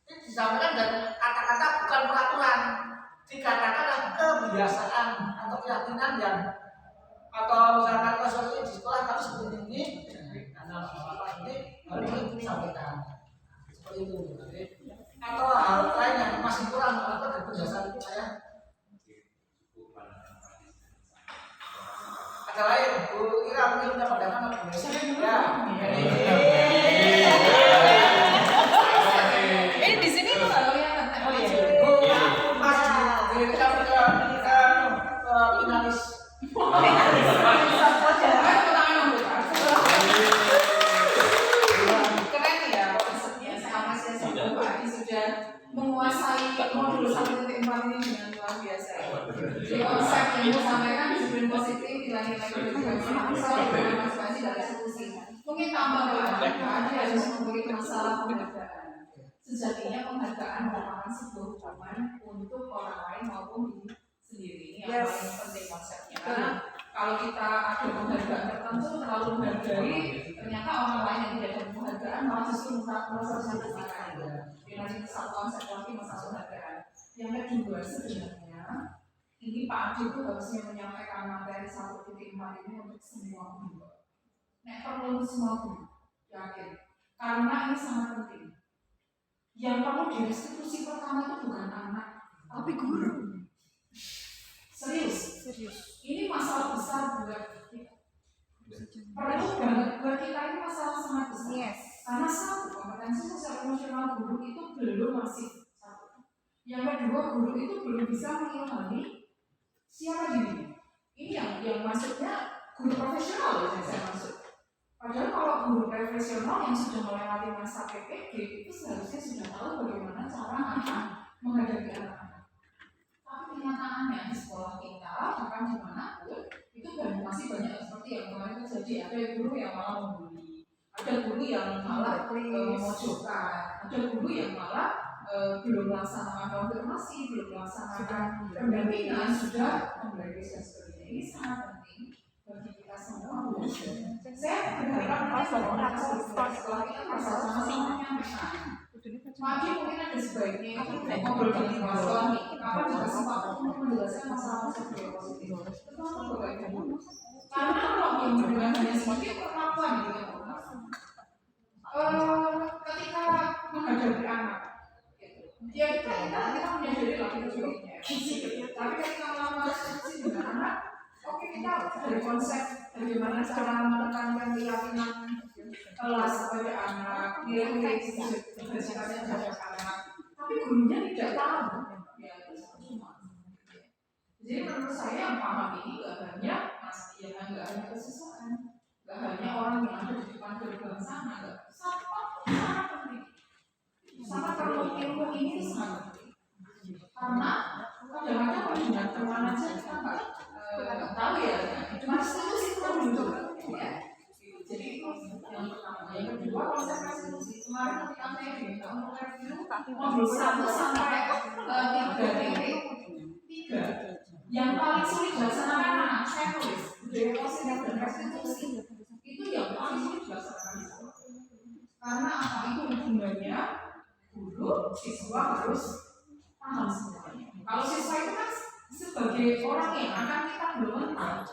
C: Ini disampaikan dan kata-kata bukan peraturan, dikatakanlah kebiasaan atau keyakinan yang atau misalkan sesuatu di sekolah kami seperti ini. Karena bapak ini harus disampaikan seperti itu. Atau hal lain yang masih kurang atau dari penjelasan saya. Ada lain, Bu Ira mungkin punya pandangan apa? Ya.
B: Ini di sini tuh kalau yang
C: Bu, Mas, kita finalis.
B: Keren ya konsepnya, sama saya sama Pak Adi sudah menguasai modul 1.4 ini dengan luar biasa. Jadi konsep yang disampaikan disiplin positif, nilai-nilai kebijakan, masalah transparansi dan eksekusi. Mungkin tambah Pak Adi harus memiliki masalah penghargaan. Sejatinya penghargaan merupakan sebuah hukuman untuk orang lain maupun diri sendiri. Ini yang paling penting konsepnya. Karena kalau kita ada penghargaan tertentu terlalu menghargai, ternyata orang lain yang tidak ada penghargaan malah justru merasa disakitikan. Dengan itu satu konsep lagi masalah penghargaan. Yang kedua sebenarnya ini Pak Adi itu harusnya menyampaikan materi 1.4 ini untuk semua guru. Nek perlu semua guru, yakin. Karena ini sangat penting. Yang perlu direstitusi pertama itu bukan anak, tapi guru. Serius. Ini masalah besar buat kita. Perlu banget buat kita, ini masalah sangat besar. Karena satu, kompetensi sosial emosional guru itu belum masif. Satu. Yang kedua, guru itu belum bisa mengilhami siapa dirinya. Ini yang maksudnya guru profesional yang saya maksud. Padahal kalau guru profesional yang sudah melewati masa PPG itu seharusnya sudah tahu bagaimana cara anak menghadapi anak-anak. Tapi kenyataannya di sekolah kita, bahkan dimanapun, itu masih banyak seperti yang kemarin terjadi. Ada guru yang malah membuli, ada guru yang malah memojokkan, ada guru yang malah belum melaksanakan konfirmasi, belum melaksanakan pendampingan, sudah memberi seperti ini. Sangat penting bagi kita semua. Saya berharap setelah kita bersama-sama menyampaikan. Mungkin ada sebaiknya ngobrol di masalah ini. Apa juga kesempatan untuk menjelaskan masalah-masalah yang positif. Terutama bagaimana? Karena kalau yang berhubungan hanya sedikit perlakuan gitu kan. Ketika menghadapi anak, ya kita menyadari lagi sebagainya. Tapi ketika melakukan diskusi dengan anak, oke kita dari konsep bagaimana cara menekankan keyakinan kelas pada anak, nilai-nilai bersikapnya terhadap anak, tapi gurunya tidak tahu. Ya itu semua. Jadi menurut saya yang paham ini nggak hanya nggak hanya kesiswaan, nggak hanya orang yang ada di depan gerbang sana, nggak sangat penting. Sama kalau ilmu ini sangat penting. Karena kadang-kadang kalau dengan teman aja kita nggak tahu ya, cuma institusi itu dulu ya. Jadi yang pertama, yang kedua konsep restitusi. kemarin ketika saya diminta untuk review modul 1 sampai 3 yang paling sulit dilaksanakan anak saya tulis budaya positif dan restitusi itu yang paling sulit dilaksanakan karena apa itu hubungannya guru siswa harus paham semuanya. Kalau siswa itu kan sebagai orang yang akan kita bermenang,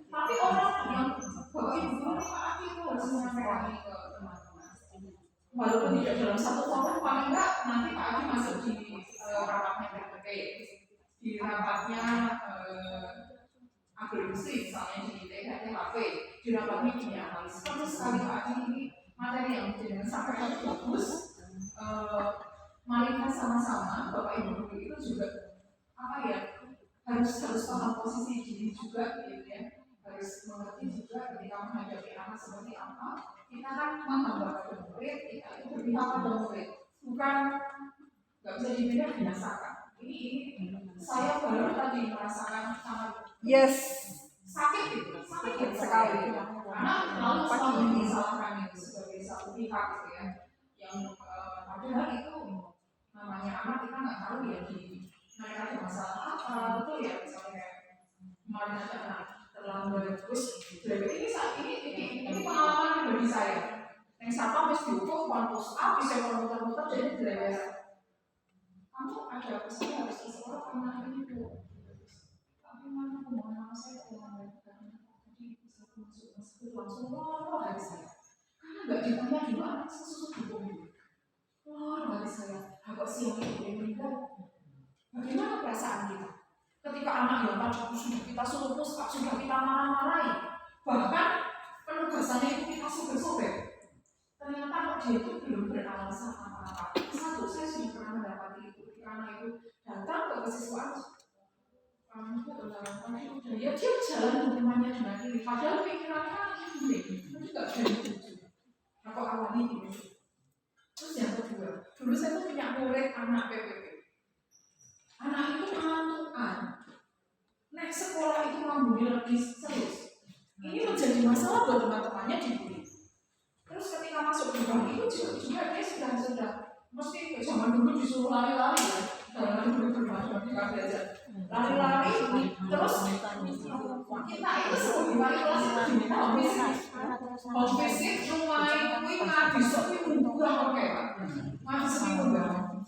B: tapi orang yang bapak ibu guru Pak Aki itu harus menyampaikan ini ke teman-teman. Walaupun tidak dalam satu forum, paling enggak nanti Pak Aki masuk di rapatnya PPT, di rapatnya agresi misalnya di THP, di rapatnya kimia analis. Terus sekali Pak Aki ini materi yang dengan sampaikan bagus. Mari kita sama-sama bapak ibu guru itu juga apa ya harus paham posisi diri juga gitu ya, harus mengerti juga ketika menghadapi anak seperti apa kita kan menghambakan murid, kita itu berpihak pada murid, bukan nggak bisa dibilang binasakan. Ini saya baru tadi merasakan sangat sakit sekali karena lalu selalu disalahkan itu sebagai satu pihak gitu ya, yang padahal itu namanya anak kita nggak tahu ya di mereka ada masalah apa betul ya, misalnya kemarin ada anak terlambat terus ini saat ini pengalaman bagi saya yang siapa harus diukur kampus A bisa muter-muter jadi belajar kamu ada pesan harus ke sekolah karena ini tuh tapi mana hubungan saya dengan jadi bisa masuk langsung hari saya karena nggak ditanya juga anak sesuatu hukum dari saya agak siang itu meninggal. Bagaimana perasaan kita ketika anak yang tadi sudah kita suruh puskak, sudah kita marah-marahi, bahkan penugasannya itu kita sobek-sobek, ternyata kok dia itu belum beralasan apa-apa. Satu, saya sudah pernah mendapati itu karena itu datang ke kesiswaan kamu itu adalah dia jalan hukumannya dengan ini padahal pikirannya itu nggak jadi tujuh apa awalnya gitu. Terus yang kedua, dulu saya tuh punya murid anak PPP. Anak itu ngantukan, naik sekolah itu ngambungi lagi terus. Ini menjadi masalah buat teman-temannya dibully. Terus ketika masuk gerbang itu juga dia sudah mesti zaman dulu disuruh lari-lari ya, dalam dulu gerbang kita belajar lari-lari. Terus kita itu sebelum wali kelas itu diminta home visit, rumah kuih ngaji, sopi kurang oke pak, ngaji seminggu enggak.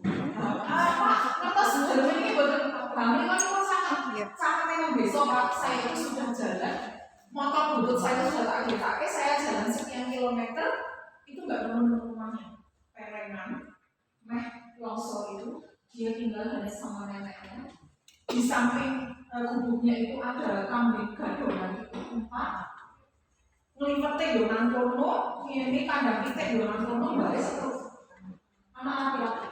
B: Terus dalam ini betul, kami kan sangat memang besok pak saya itu sudah jalan, motor butut saya sudah tak dipakai, saya jalan sekian kilometer, itu nggak nemu rumahnya, perengan, longsor itu, dia tinggal hanya sama neneknya, di samping gubuknya itu ada kambing gadongan itu 4. Ngelipetnya donan kono, ini kandang pitik donan kono, balik terus. Anak laki-laki,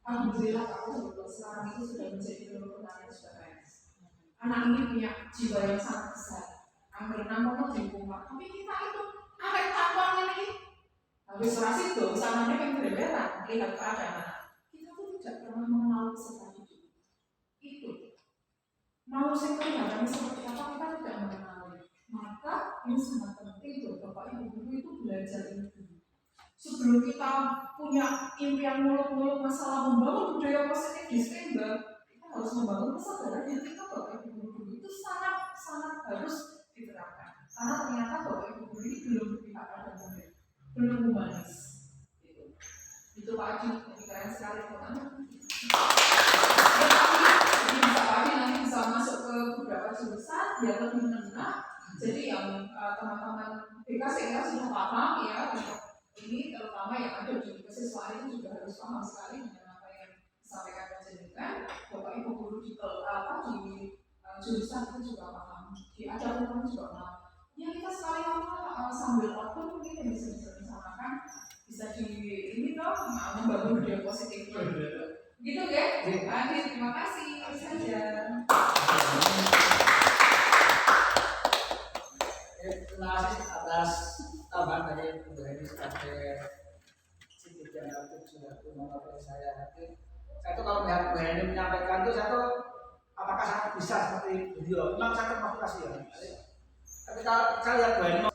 B: alhamdulillah aku sekarang itu sudah menjadi penurunan yang sudah kaya. Anak ini punya jiwa yang sangat besar. Hampir 6 kono di rumah, tapi kita itu arek tampangnya ini. Habis rasi tuh, sananya kan berbeda, lihat keadaan anak. Kita tuh tidak pernah mengenal seperti itu. Itu mau saya kelihatan seperti apa kita tidak mengenali. Maka ini sangat penting tuh bapak ibu guru itu belajar itu. Sebelum kita punya impian muluk-muluk masalah membangun budaya positif di Srimba, kita harus membangun kesadaran yang kita bapak ibu guru itu sangat harus diterapkan. Karena ternyata bapak ibu guru ini belum berpihak pada murid, belum humanis. Itu Pak Adi, keren sekali teman-teman. Nanti bisa masuk ke beberapa jurusan biar lebih menengah. Jadi yang teman-teman BKS sudah paham ya ini terutama yang ada di kesiswaan itu juga harus paham sekali dengan apa yang disampaikan penjelasan. Bapak ibu guru di jurusan itu juga paham, di acara pun juga paham. Ya kita sekali sambil waktu mungkin bisa disamakan, bisa di ini toh membangun budaya positif. Gitu ya? Adi, terima kasih saja.
C: Terima kasih atas tambahan dari Bu Heni sebagai sedikit yang sudah mengenai saya. Saya tuh kalau melihat Bu Heni menyampaikan tuh saya tuh apakah sangat bisa seperti beliau? Memang sangat motivasi ya. Ketika saya lihat Bu Heni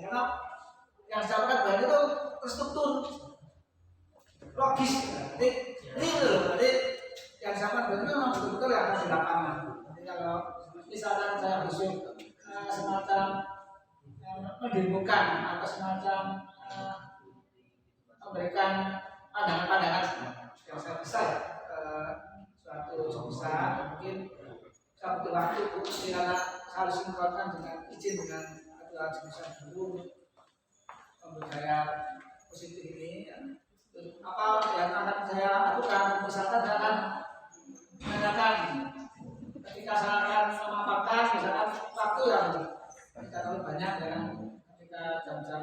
C: karena yang saya lakukan Bu Heni itu terstruktur, logis. Jadi real, jadi yang sama berarti memang betul-betul yang ada di lapangan. Jadi kalau misalkan saya besok semacam mendemokan atau semacam memberikan pandangan-pandangan yang saya bisa ya suatu besar mungkin satu waktu karena harus sinkronkan dengan izin dengan aturan sebesar dulu budaya positif ini ya. Apa yang akan saya lakukan misalkan saya akan menanyakan ketika saya akan memaparkan misalkan waktu yang kita terlalu banyak dengan ketika jam-jam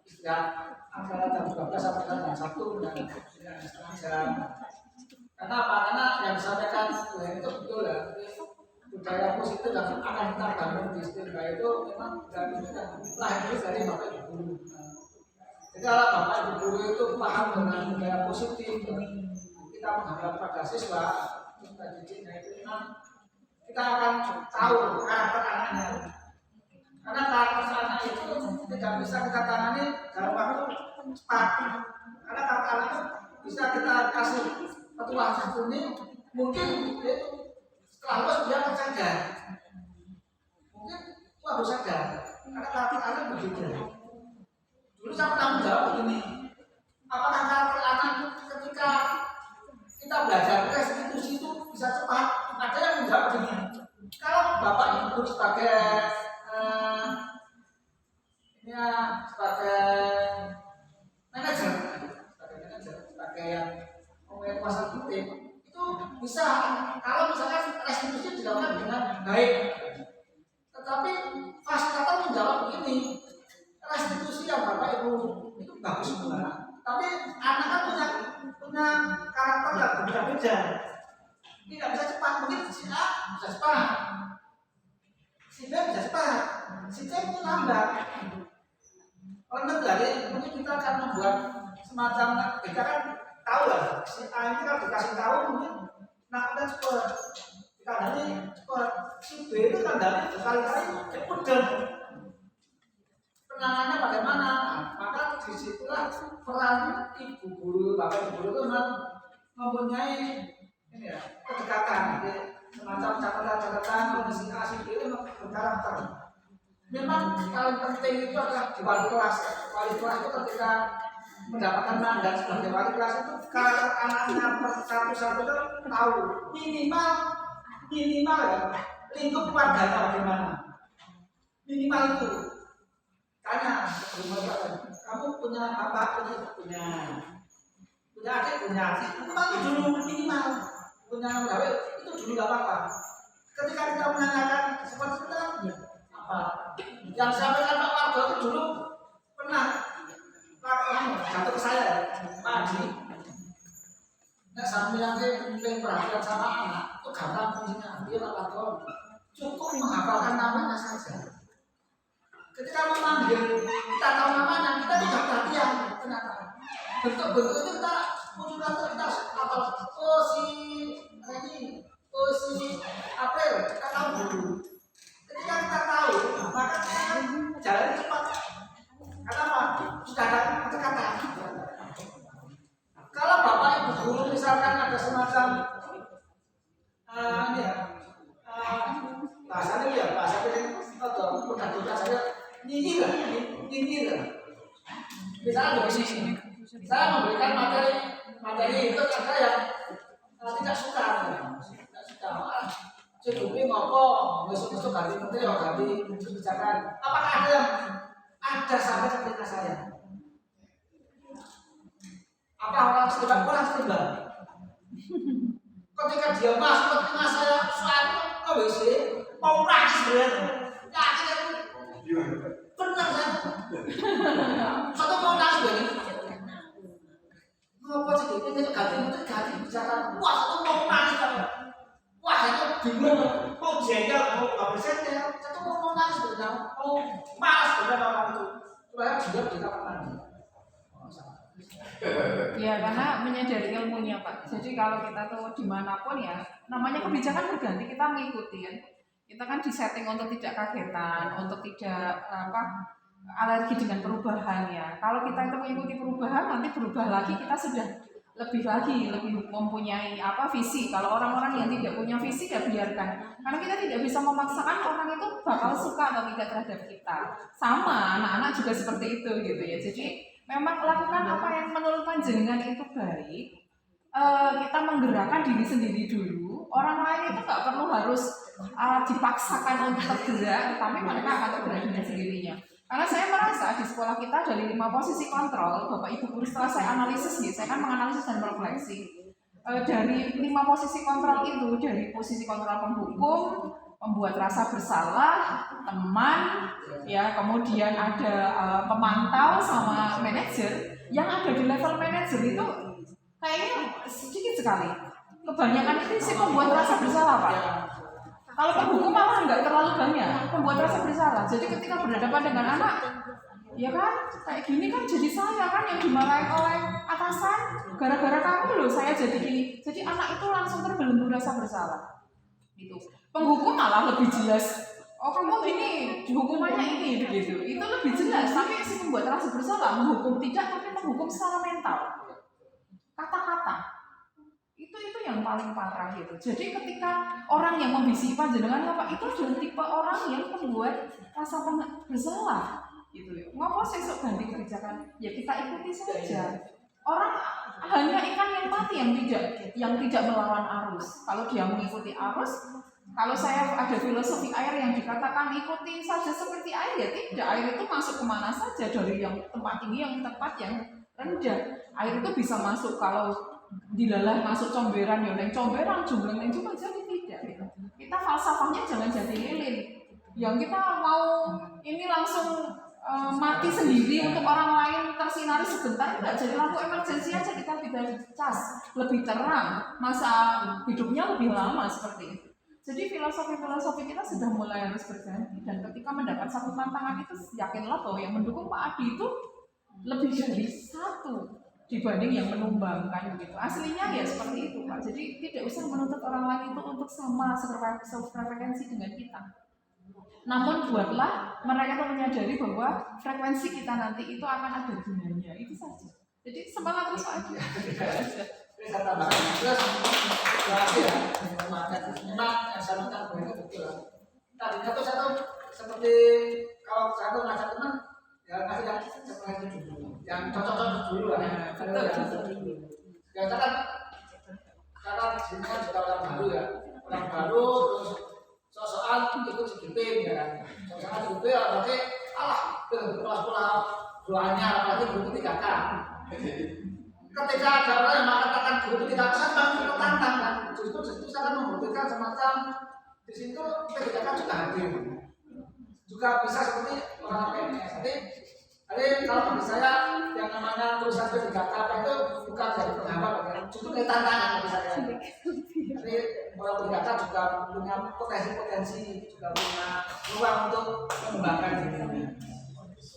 C: istirahat antara jam 12 sampai jam 1 dan setengah jam. Karena apa? Karena yang disampaikan itu betul ya. Budaya positif yang akan kita bangun di Stimba itu memang dari lahir dari Bapak Ibu Guru. Jadi kalau Bapak Ibu Guru itu paham dengan budaya positif, kita menghadap pada siswa, kita didiknya itu memang kita akan tahu karakter anaknya. Karena karakter anak itu tidak bisa kita tangani dalam waktu cepat. Karena karakter anak itu bisa kita kasih petuah satu ini mungkin setelah lulus dia akan sadar. Mungkin baru sadar. Karena karakter anak begitu. Dulu saya pernah menjawab begini. Apakah karakter anak itu ketika kita belajar restitusi itu bisa cepat? Ada yang menjawab begini. Kalau Bapak Ibu sebagai manajer, sebagai yang menguasai titik itu bisa kalau misalkan restitusi dilakukan dengan baik. Tetapi fasilitator menjawab begini, restitusi yang Bapak Ibu itu bagus semua, tapi anak kan punya karakter yang berbeda-beda, tidak bisa cepat. Mungkin si A bisa cepat, si B bisa cepat, si C itu lambat. Oleh dari mungkin kita akan membuat semacam kita kan tahu lah si A ini kalau dikasih tahu mungkin naknya cepat, dikandani cepat, si B itu kandani berkali-kali cepat dan penanganannya bagaimana. Maka disitulah peran ibu guru, bapak ibu guru itu mempunyai ini ya kedekatan, semacam catatan-catatan kondisi A si B itu berkarakter. Memang paling penting itu adalah di wali kelas. Wali kelas itu ketika mendapatkan mandat sebagai wali kelas itu karakter anaknya satu-satu itu tahu minimal ya lingkup keluarganya bagaimana. Minimal itu. Tanya kamu punya apa? Punya adik, punya adik. Itu dulu minimal. Punya gawe itu dulu gak apa-apa. Ketika kita menanyakan seperti itu apa? Yang sampaikan Pak Warga itu dulu pernah jatuh ke saya, Pak Haji. Nek sampeyan penting perhatian sama anak, itu gampang kuncinya. Dia Pak Warga cukup menghafalkan namanya saja. Ketika memanggil, kita tahu namanya, kita tidak perhatian. Ternyata bentuk-bentuk itu kita munculkan kita apa? Oh si ini, oh si April, kita tahu dulu. Ketika kita tahu, maka kita jalan cepat. Karena apa? Sudah ada kata-kata. Kalau Bapak Ibu Guru misalkan ada semacam ini ya, bahasanya ya bahasa atau mudah-mudah saya nyindir. Misalnya begini, saya memberikan materi itu ada yang tidak suka. Cukupi ngopo, besok-besok ganti menteri atau ganti kebijakan. Apakah ada yang ada sampai ketika saya? Apa orang setelah ketika dia masuk ke tengah saya saat ke WC mau nangis bener. Benar saya. Satu mau nangis bener. Ngopo sih itu ganti menteri ganti kebijakan. Wah satu mau nangis kan. Wah, saya bingung, mau jengkel, mau nggak bersetel, saya tuh mau nangis benar, mau malas benar orang itu, supaya juga kita menangis.
B: Ya, karena menyadari ilmunya Pak. Jadi kalau kita tuh dimanapun ya, namanya kebijakan berganti kita mengikuti kan. Kita kan disetting untuk tidak kagetan, untuk tidak alergi dengan perubahan ya. Kalau kita itu mengikuti perubahan, nanti berubah lagi kita sudah lebih mempunyai visi. Kalau orang-orang yang tidak punya visi ya biarkan, karena kita tidak bisa memaksakan orang itu bakal suka atau tidak terhadap kita. Sama anak-anak juga seperti itu gitu ya. Jadi memang lakukan apa yang menurut panjenengan itu baik. Kita menggerakkan diri sendiri dulu. Orang lain itu nggak perlu harus dipaksakan untuk tergerak, tapi mereka akan tergerak dengan sendirinya. Karena saya merasa di sekolah kita dari 5 posisi kontrol, Bapak Ibu guru setelah saya analisis nih, saya kan menganalisis dan refleksi. Dari 5 posisi kontrol itu, dari posisi kontrol penghukum, membuat rasa bersalah, teman, ya kemudian ada pemantau sama manajer. Yang ada di level manajer itu kayaknya sedikit sekali. Kebanyakan itu sih membuat rasa bersalah, Pak. Kalau penghukum malah nggak terlalu banyak membuat rasa bersalah. Jadi ketika berhadapan dengan anak, ya kan kayak gini kan jadi saya kan yang dimarahin oleh atasan, gara-gara kamu loh saya jadi gini. Jadi anak itu langsung terbelenggu rasa bersalah. Itu penghukum malah lebih jelas. Oh kamu gini, hukumannya ini begitu. Itu lebih jelas. Tapi si membuat rasa bersalah menghukum tidak, tapi menghukum secara mental. Kata-kata. Itu yang paling parah gitu. Jadi ketika orang yang membisi panjenengan apa itu adalah tipe orang yang membuat rasa bersalah gitu ya. Ngapa sesuk ganti kebijakan? Ya kita ikuti saja. Orang hanya ikan yang mati yang tidak melawan arus. Kalau dia mengikuti arus, kalau saya ada filosofi air yang dikatakan ikuti saja seperti air, ya tidak. Air itu masuk kemana saja, dari yang tempat tinggi yang tempat yang rendah. Air itu bisa masuk kalau dilalah masuk comberan, ya neng comberan, jumlah neng cuma jadi tidak. Gitu. Kita falsafahnya jangan jadi lilin. Yang kita mau ini langsung mati sendiri untuk orang lain tersinari sebentar, tidak jadi lampu emergensi aja kita tidak cas, lebih terang, masa hidupnya lebih lama seperti itu. Jadi filosofi kita sudah mulai harus berganti, dan ketika mendapat satu tantangan itu yakinlah bahwa yang mendukung Pak Adi itu lebih dari satu dibanding yang menumbangkan gitu. Aslinya ya seperti itu Pak. Jadi tidak usah menuntut orang lain itu untuk sama frekuensi dengan kita. Namun buatlah mereka itu menyadari bahwa frekuensi kita nanti itu akan ada gunanya. Itu saja. Jadi semangat terus Pak Adi.
C: Saya tambahkan terus lagi ya. Memang yang saya minta begitu betul. Tadinya tuh saya tuh seperti kalau saya tuh ngajak teman ya kasih yang seperti itu dulu, yang cocok-cocok dulu lah. Ya karena sini kan juga orang baru ya, orang baru terus soal ikut sedikit ya kan, soal sedikit ya berarti pulau doanya apalagi guru 3K. Ketika ada orang yang mengatakan guru 3K saya memang tantang kan, justru saya akan membuktikan semacam di situ kita juga hadir, juga bisa seperti orang PNS. Jadi kalau bagi saya yang namanya tulisan P3K itu bukan dari penghambat, justru dari tantangan bagi saya. Jadi orang P3K juga punya potensi, juga punya ruang untuk mengembangkan diri.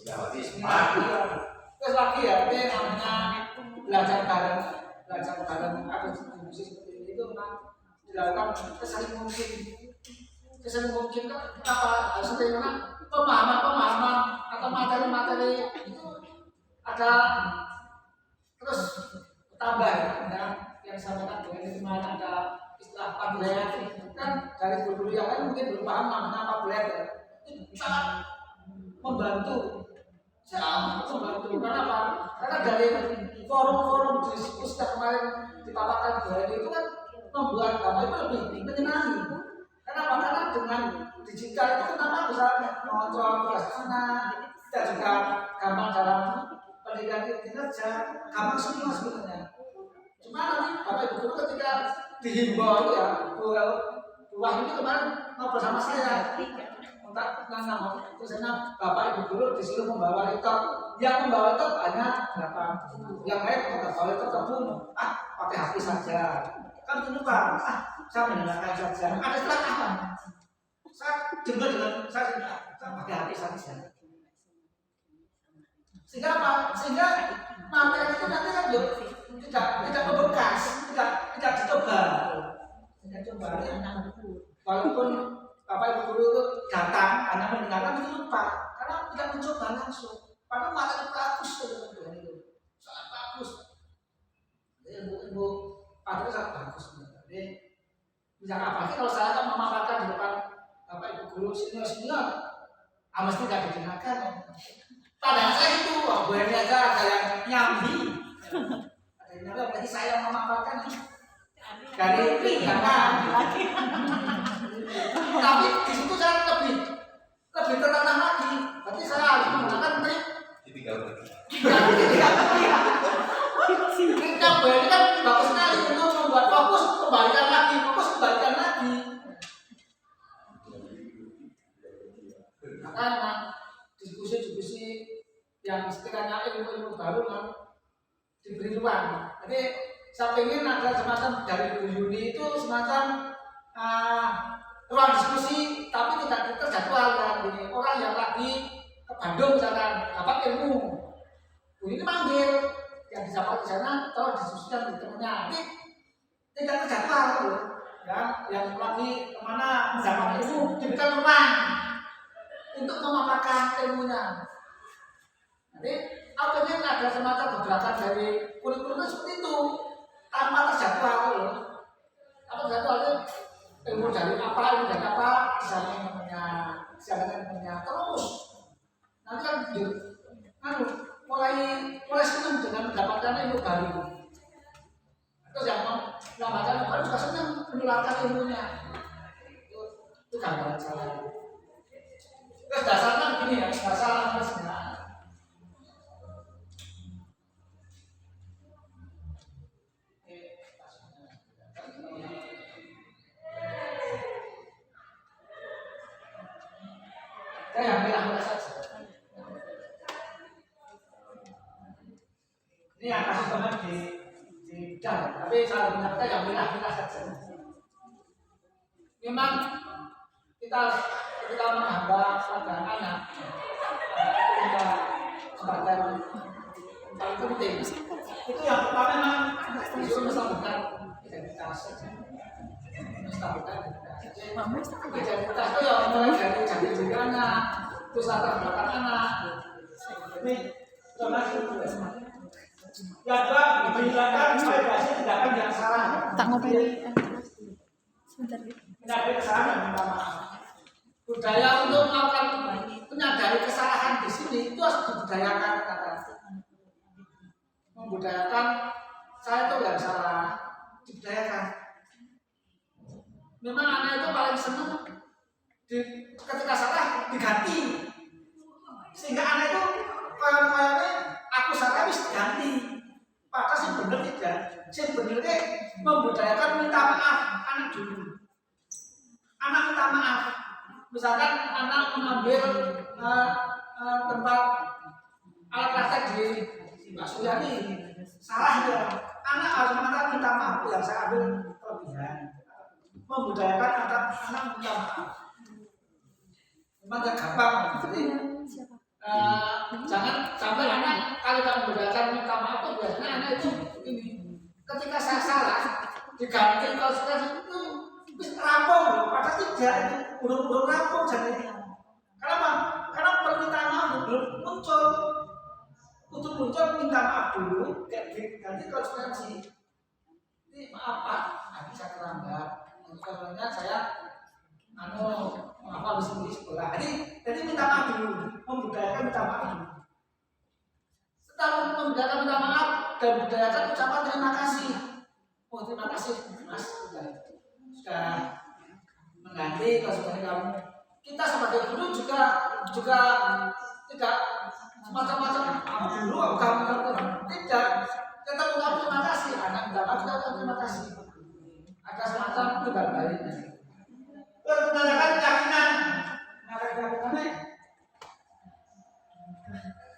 C: Terus lagi ya, ini namanya belajar bareng atau diskusi seperti itu memang dilakukan sesaling mungkin kan kenapa harus bagaimana pemahaman atau materi itu ada terus tambah ya, yang disampaikan dengan kemarin ada istilah pablet kan dari guru yang lain mungkin belum paham namanya pablet ya. Itu sangat membantu karena karena dari forum diskusi kemarin dipaparkan bahwa itu kan membuat kami itu lebih menyenangi. Kenapa? Karena dengan digital itu kenapa bisa mengontrol tugas anak dan juga gampang dalam pendidikan kinerja, gampang semua sebenarnya. Cuma nanti Bapak Ibu guru ketika dihimbau itu ya, buah ini kemarin ngobrol sama saya. Terusnya Bapak Ibu guru disuruh membawa laptop, yang membawa laptop hanya 8, yang lain membawa laptop kebun, pakai HP saja. Kan itu Pak, saya mendengarkan saja. Ada istilah apa? Saya dengar dengan saya pakai HP saja. Sehingga apa? Sehingga materi itu nanti kan tidak membekas, tidak dicoba. Walaupun Bapak Ibu guru itu datang hanya mendengarkan itu lupa, karena tidak mencoba langsung. Padahal matanya bagus Tuhan itu, sangat bagus. Ilmu padahal sangat bagus. Jadi misalkan apalagi kalau saya kan memaparkan di depan Bapak Ibu guru senior, mesti tidak didengarkan. Padahal saya itu, boleh aja ada yang nyambi. Ada yang nyambi, apalagi saya yang memaparkan dari tingkatan. Tapi di situ saya lebih tertanam lagi. Berarti saya harus menggunakan trik. Trik nyambi ini kan bagus sekali untuk membuat fokus kembalikan lagi. Maka diskusi yang sekiranya ilmu baru kan diberi ruang. Jadi saya ingin ada semacam dari Bu Yuni itu semacam ruang diskusi, tapi tidak terjadwal kan. Jadi orang yang lagi ke Bandung misalkan dapat ilmu, Bu Yuni manggil yang didapat di sana, atau diskusikan di temannya. Tapi tidak terjadwal loh. Ya, yang lagi kemana mendapat ilmu diberikan ruang untuk memaparkan ilmunya. Jadi apa yang ada semacam gebrakan dari kurikulum seperti itu tanpa terjadwal loh. Apa terjadwal itu ilmu dari apa, siapa namanya terus. Nanti kan mulai senang dengan mendapatkan ilmu baru. Terus yang menambahkan baru juga senang menularkan ilmunya. Itu gambaran saya. Terus dasarnya begini ya, dasar sebenarnya. Saya yang merah saja. Ini yang kasus banget di dalam, tapi saya menyatakan yang merah saja. Memang kita menghamba pada anak, kita sebagai paling penting. Itu yang pertama memang disuruh menstabilkan identitas. Identitas itu yang mulai dari jati diri anak, terus latar belakang anak. Ini yang kedua menghilangkan validasi tindakan yang salah.
F: Tak ngopeni sebentar.
C: Tidak ada kesalahan yang minta maaf. Budaya untuk melakukan menyadari kesalahan di sini itu harus dibudayakan, kata. Membudayakan saya itu yang salah, dibudayakan. Memang anak itu paling senang ketika salah diganti, sehingga anak itu kayaknya aku salah harus diganti. Padahal sih benar tidak. Sebenarnya membudayakan minta maaf anak dulu. Anak minta maaf. Misalkan anak mengambil tempat alat praktek di Mbak Suyani, salah ya. Anak harus mengatakan minta maaf yang saya ambil kelebihan. Membudayakan anak minta maaf. Memang tidak gampang. Jadi jangan sampai anak kalau tidak membudayakan minta maaf itu biasanya anak itu ini. Ketika saya salah diganti kalau sudah itu rampung, padahal tidak itu belum rampung jadi. Kenapa? Karena permintaan maaf belum muncul. Untuk muncul minta maaf dulu, ganti konsekuensi. Ini maaf Pak, bisa terlambat. Karena saya maaf habis ini sekolah. Jadi minta maaf dulu, membudayakan minta maaf dulu. Setelah membudayakan minta maaf dan budayakan ucapan terima kasih. Oh terima kasih Mas sudah mengganti konsekuensi kamu. Kita sebagai guru juga tidak macam-macam guru kamu tidak. Kita mengucapkan terima kasih. Anak minta maaf kita terima kasih. Ada semacam timbal baliknya. Terus menanyakan keyakinan.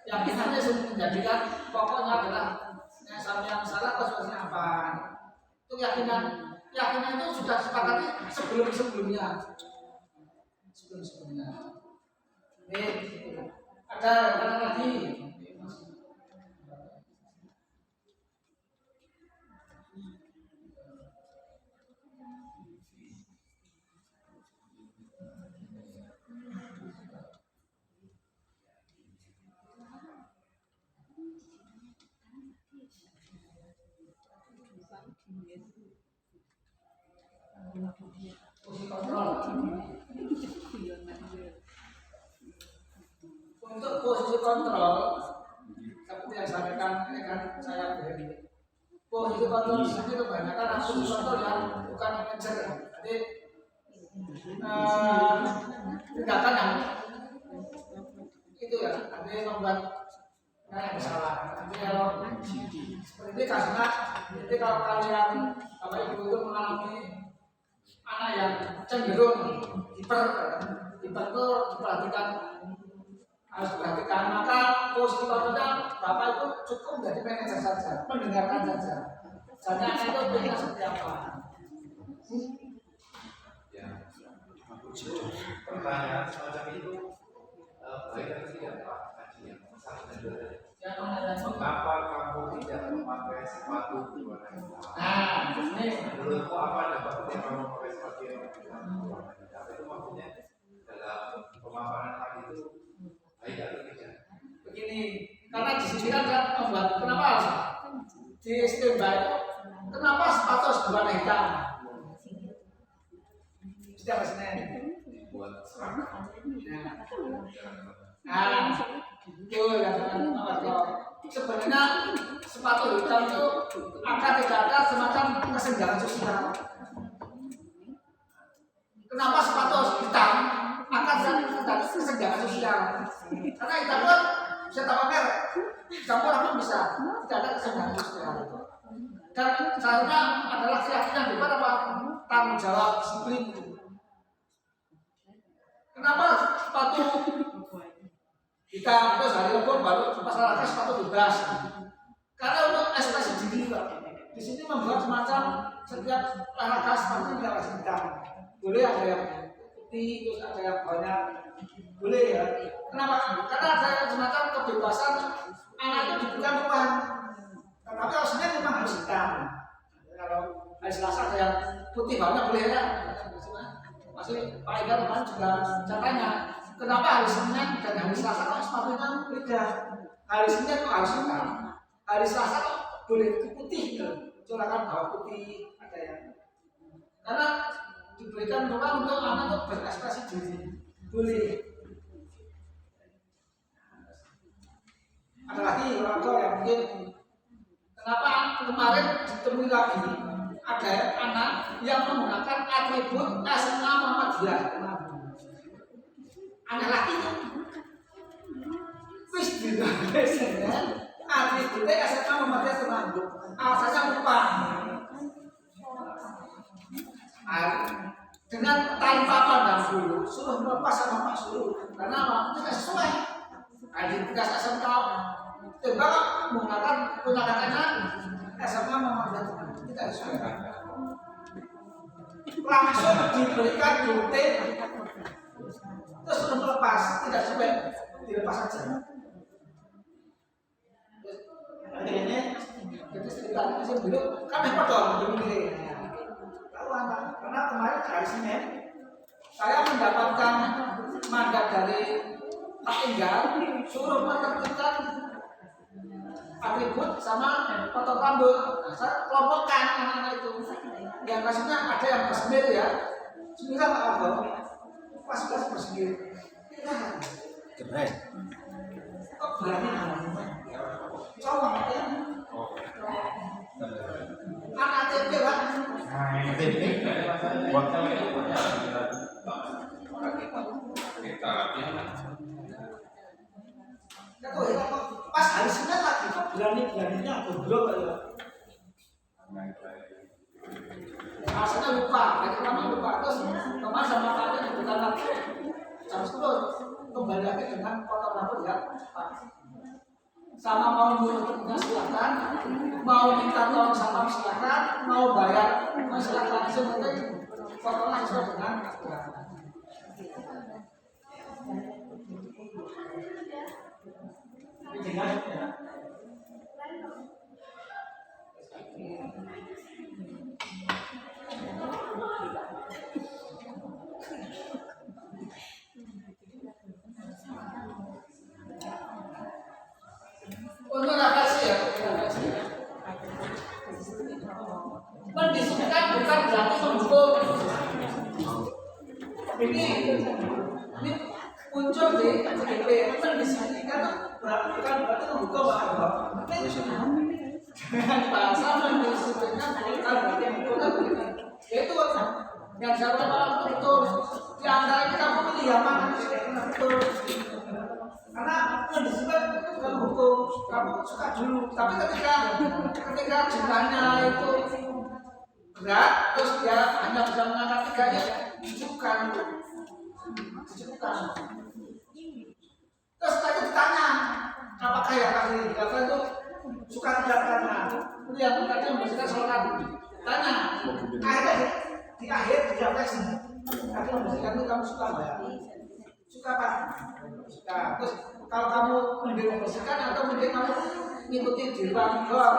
C: Yakinannya sudah menjadikan pokoknya adalah yang sama yang salah konsekuensinya apa. Itu keyakinan itu sudah sepakati sebelumnya. Ini ada rencana lagi. Fungsi kontrol. Untuk posisi kontrol, seperti yang disampaikan saya beri. Posisi kontrol di sini kebanyakan posisi kontrol yang bukan manajer. Jadi tindakan yang itu ya, ada yang membuat yang salah. Jadi kalau seperti ini kasusnya, jadi kalau kalian Bapak Ibu itu mengalami anak yang cenderung hiper itu diperhatikan, harus diperhatikan. Maka posisi kontrolnya Bapak itu cukup menjadi manajer saja, mendengarkan saja. Jangan anak itu pengen seperti apa.
E: Ya, pertanyaan semacam itu baik atau tidak Pak Haji yang mengapa kamu tidak memakai sepatu berwarna hitam?
C: Nah, ini
E: Menurutmu apa dampaknya kamu memakai sepatu yang berwarna hitam? Itu maksudnya dalam pemaparan tadi itu baik atau tidak?
C: begini, karena di sini kan saya membuat kenapa di standby itu kenapa sepatu harus berwarna hitam? Setiap Senin.
E: Buat seragam.
C: Nah, itu yang sebenarnya sepatu hitam itu akan tidak ada semacam kesenjangan sosial. Kenapa sepatu harus hitam? Akan tidak ada kesenjangan sosial. Karena hitam kan bisa tambah merek, campur apa bisa, tidak ada kesenjangan sosial. Dan seharusnya adalah keyakinan di mana tanggung jawab disiplin. Kenapa sepatu kita terus hari Rabu baru masyarakat sepatu bebas? Karena untuk ekspresi diri Pak. Di sini membuat semacam setiap olahraga sepatu tidak harus hitam. Boleh ada yang putih, terus ada yang banyak. Boleh ya. Kenapa? Karena ada semacam kebebasan anak itu diberikan Tuhan. Tetapi kalau Senin memang harus hitam. Kalau hari Selasa ada yang putih banyak boleh ya. Masih Pak Ida teman juga saya tanya, kenapa hari Senin dan hari Selasa kok sepatunya beda? Hari Senin kok harus hitam, hari Selasa kok boleh putih gitu. Silakan bawa putih, ada yang karena diberikan ruang untuk anak untuk berekspresi diri, boleh. Ada lagi orang tua yang mungkin kenapa kemarin ditemui lagi ada anak yang menggunakan atribut SMA Muhammadiyah. Anak laki itu wis digawe atributnya SMA Muhammadiyah Temanggung. Alasannya lupa. Dengan tanpa pandang bulu suruh melepas sama Pak Suruh karena apa? Tidak sesuai. Identitas SMK tiba menggunakan penolakannya SMA Muhammadiyah Temanggung. Tidak sesuai. Langsung diberikan gluten terus sudah melepas, tidak sampai dilepas saja. Akhirnya jadi cerita itu sebelum kami potong begini. Tahu apa? Karena kemarin hari Senin saya mendapatkan mandat dari Pak Enggar suruh menertibkan atribut sama potong rambut. Nah, saya kelompokkan anak-anak itu. Yang kasusnya ada yang bersendiri ya, sendiri Pak Abang, pas bersendiri.
E: Keren.
C: Kok berani cowok ya? Anak TP Pak. Pas hari Senin lagi kok berani-beraninya goblok ya. Asalnya lupa, dari kemarin lupa terus kemarin sama kalian yang bukan lagi jam 10 kembali lagi dengan potong rambut ya Pak. Sama mau menurutnya silakan, mau minta tolong sama silakan, mau bayar silakan. Sebenarnya potongnya sesuai dengan aturan. Ini jelas ya. Untuk rahasia ya, mendiskusikan bukan berarti mendukung. ini muncul di KJP kan di sini kan bukan berarti membuka bahwa dengan bahasa dan disebutkan bukan berarti membuka yaitu yang saya katakan betul di antara kita memilih yang mana betul karena disebut itu bukan hukum kamu suka dulu tapi ketika jumlahnya itu berat terus dia hanya bisa mengangkat 3 ya dicukupkan terus tadi ditanya apakah ya kali itu suka tidak karena itu yang tadi membersihkan sholat tanya akhirnya di akhir refleksi tadi membersihkan itu kamu suka nggak ya suka apa suka terus kalau kamu mending membersihkan atau mending kamu ngikuti di ruang gor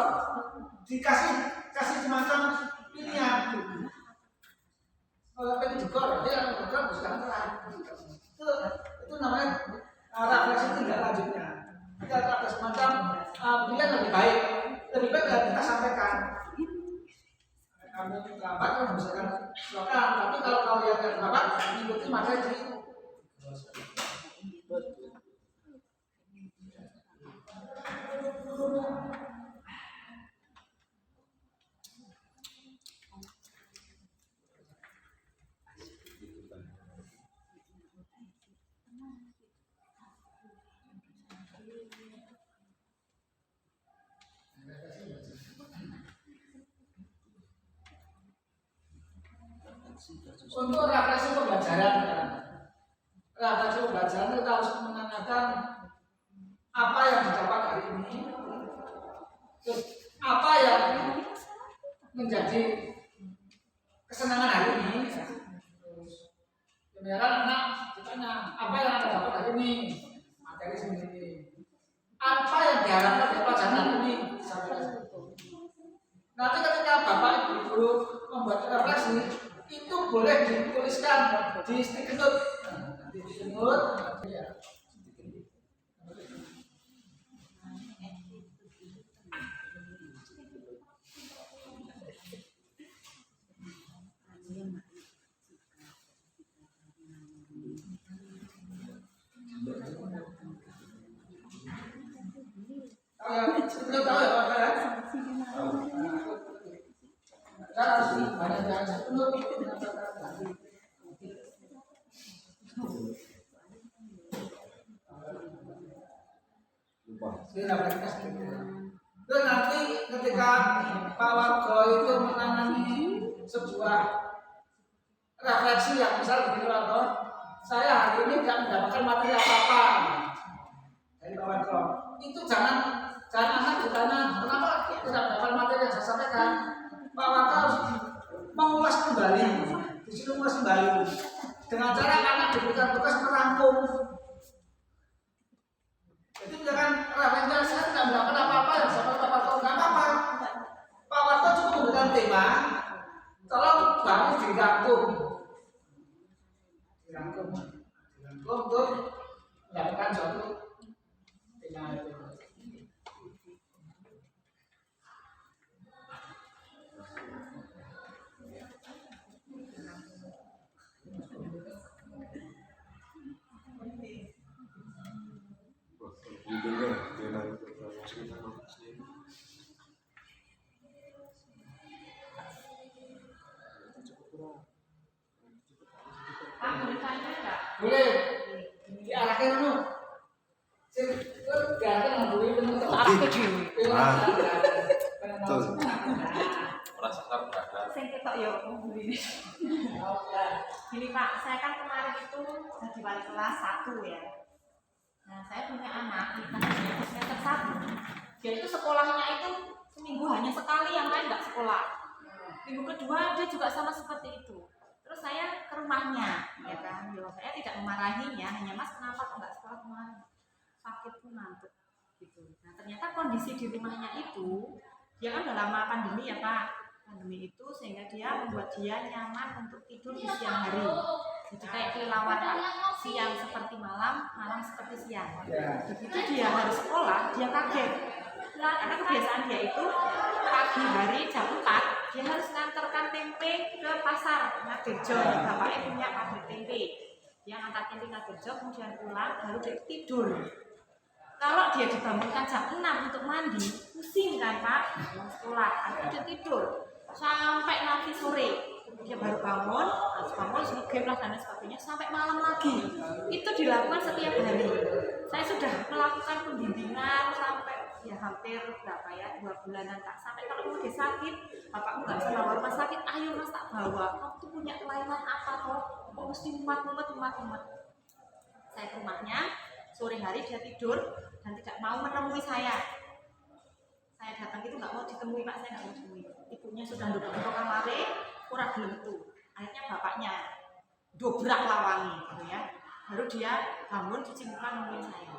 C: dikasih semacam pilihan kalau pengen di gor dia gor bersihkan itu namanya refleksi tidak lanjutnya kita ada semacam pilihan lebih baik kita sampaikan kamu lambat kan misalkan silakan tapi kalau kau lihat yang lambat ikuti materi untuk refleksi pembelajaran kita harus menanyakan apa yang didapat hari ini terus apa yang menjadi kesenangan hari ini kemudian anak ditanya apa yang anda dapat hari ini materi sendiri apa yang diharapkan dari pelajaran hari ini nanti ketika bapak ibu membuat refleksi itu boleh dituliskan di stick note ya. Sudah tahu ya Pak ya? Harus banyak yang sebelum dan nanti ketika Pak Wargo itu menangani sebuah refleksi yang besar begini Wargo, saya hari ini tidak mendapatkan materi apa-apa dari Pak Wargo. Itu jangan anak ditanya kenapa tidak mendapat materi yang saya sampaikan. Pak Wargo harus mengulas kembali, disuruh mengulas kembali dengan cara anak diberikan tugas merangkum. Jadi jangan refleksi saya tidak mendapatkan apa-apa yang saya Pak Wargo nggak apa-apa. Pak Wargo cukup memberikan tema, tolong bagus dirangkum untuk mendapatkan suatu tema itu. Boleh diarahkan dulu. Diarahkan membeli bentuk arah ke diri.
E: Merasa berada.
D: Sing ketok yo mburi. Gini Pak, saya kan kemarin itu jadi wali kelas 1 ya. Nah, saya punya anak di semester 1. Dia itu sekolahnya itu seminggu hanya sekali, yang lain nggak sekolah. Minggu kedua dia juga sama seperti itu. Terus saya ke rumahnya, ya kan, saya tidak memarahinya, hanya Mas kenapa kok nggak sekolah kemarin? Sakit pun ngantuk, gitu. Nah ternyata kondisi di rumahnya itu, dia kan udah lama pandemi ya Pak, pandemi itu sehingga dia membuat dia nyaman untuk tidur di siang hari. Jadi kayak kelelawar siang seperti malam, malam seperti siang. Begitu dia harus sekolah, dia kaget. Karena kebiasaan dia itu pagi hari jam 4 dia harus ngantarkan tempe ke pasar Ngadirjo. Bapaknya punya pabrik tempe. Dia ngantar tempe Ngadirjo, kemudian pulang, baru dia tidur. Kalau dia dibangunkan jam 6 untuk mandi, pusing kan Pak, mau sekolah, akhirnya dia tidur sampai nanti sore. Dia baru bangun, harus bangun, game lah dan sebagainya, sampai malam lagi. Itu dilakukan setiap hari. Saya sudah melakukan pembimbingan sampai ya hampir berapa ya, 2 bulanan Kak. Sampai kalau mau dia sakit, bapakmu nggak bisa bawa rumah sakit, ayo Mas tak bawa. Kamu tuh punya kelainan apa toh? Kok mesti umat. Saya ke rumahnya, sore hari dia tidur dan tidak mau menemui saya. Saya datang itu nggak mau ditemui Pak, saya nggak mau ditemui. Ibunya sudah duduk di kamare, kurang belum itu. Akhirnya bapaknya dobrak lawangi, gitu ya. Baru dia bangun cuci muka nemuin saya.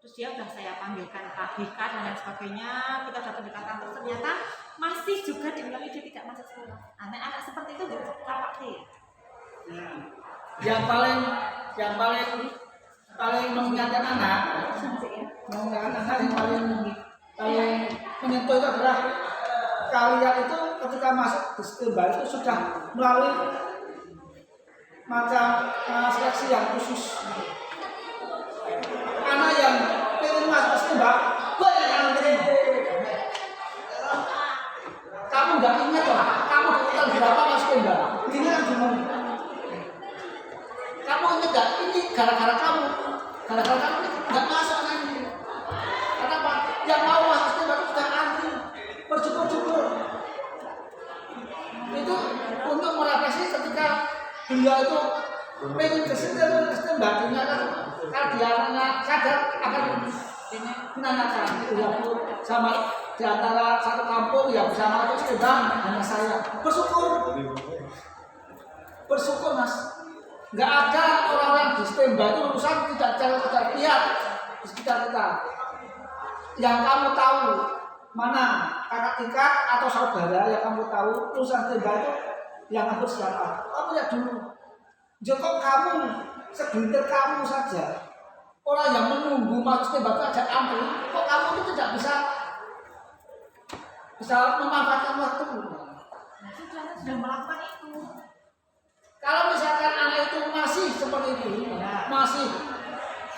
D: Terus dia udah saya panggilkan KBK dan lain sebagainya. Kita sudah pendekatan, terus ternyata masih juga diulangi dia tidak masuk sekolah. Anak-anak seperti itu juga Pak D.
C: Yang paling mengingatkan anak yang paling menyentuh itu adalah kalian itu ketika masuk di Stemba itu sudah melalui macam seleksi yang khusus. Anak yang ingin masuk Stemba banyak yang terima. Kamu nggak ingat loh, kamu urutan berapa masuk Stemba? Ini yang bingung. Kamu ingat nggak? Ini gara-gara kamu nggak masuk nanti. Kenapa? Yang mau masuk Stemba itu sudah antri bercukur-cukur. Itu untuk merefleksi ketika beliau itu pengen ke Stemba, ternyata kalau dia sadar akan ini menanyakan ya Bu, sama di antara satu kampung yang bersama itu Stemba hanya saya. Bersyukur Mas. Nggak ada orang-orang di Stemba itu urusan tidak lihat di sekitar kita. Yang kamu tahu mana kakak tingkat atau saudara yang kamu tahu urusan Stemba itu yang ngatur siapa? Kamu lihat dulu. Joko kamu segelintir kamu saja orang yang menunggu masuk Stemba itu ada antri. Kok kamu itu tidak bisa memanfaatkan waktu?
D: Sudah melakukan itu.
C: Kalau misalkan anak itu masih seperti itu, masih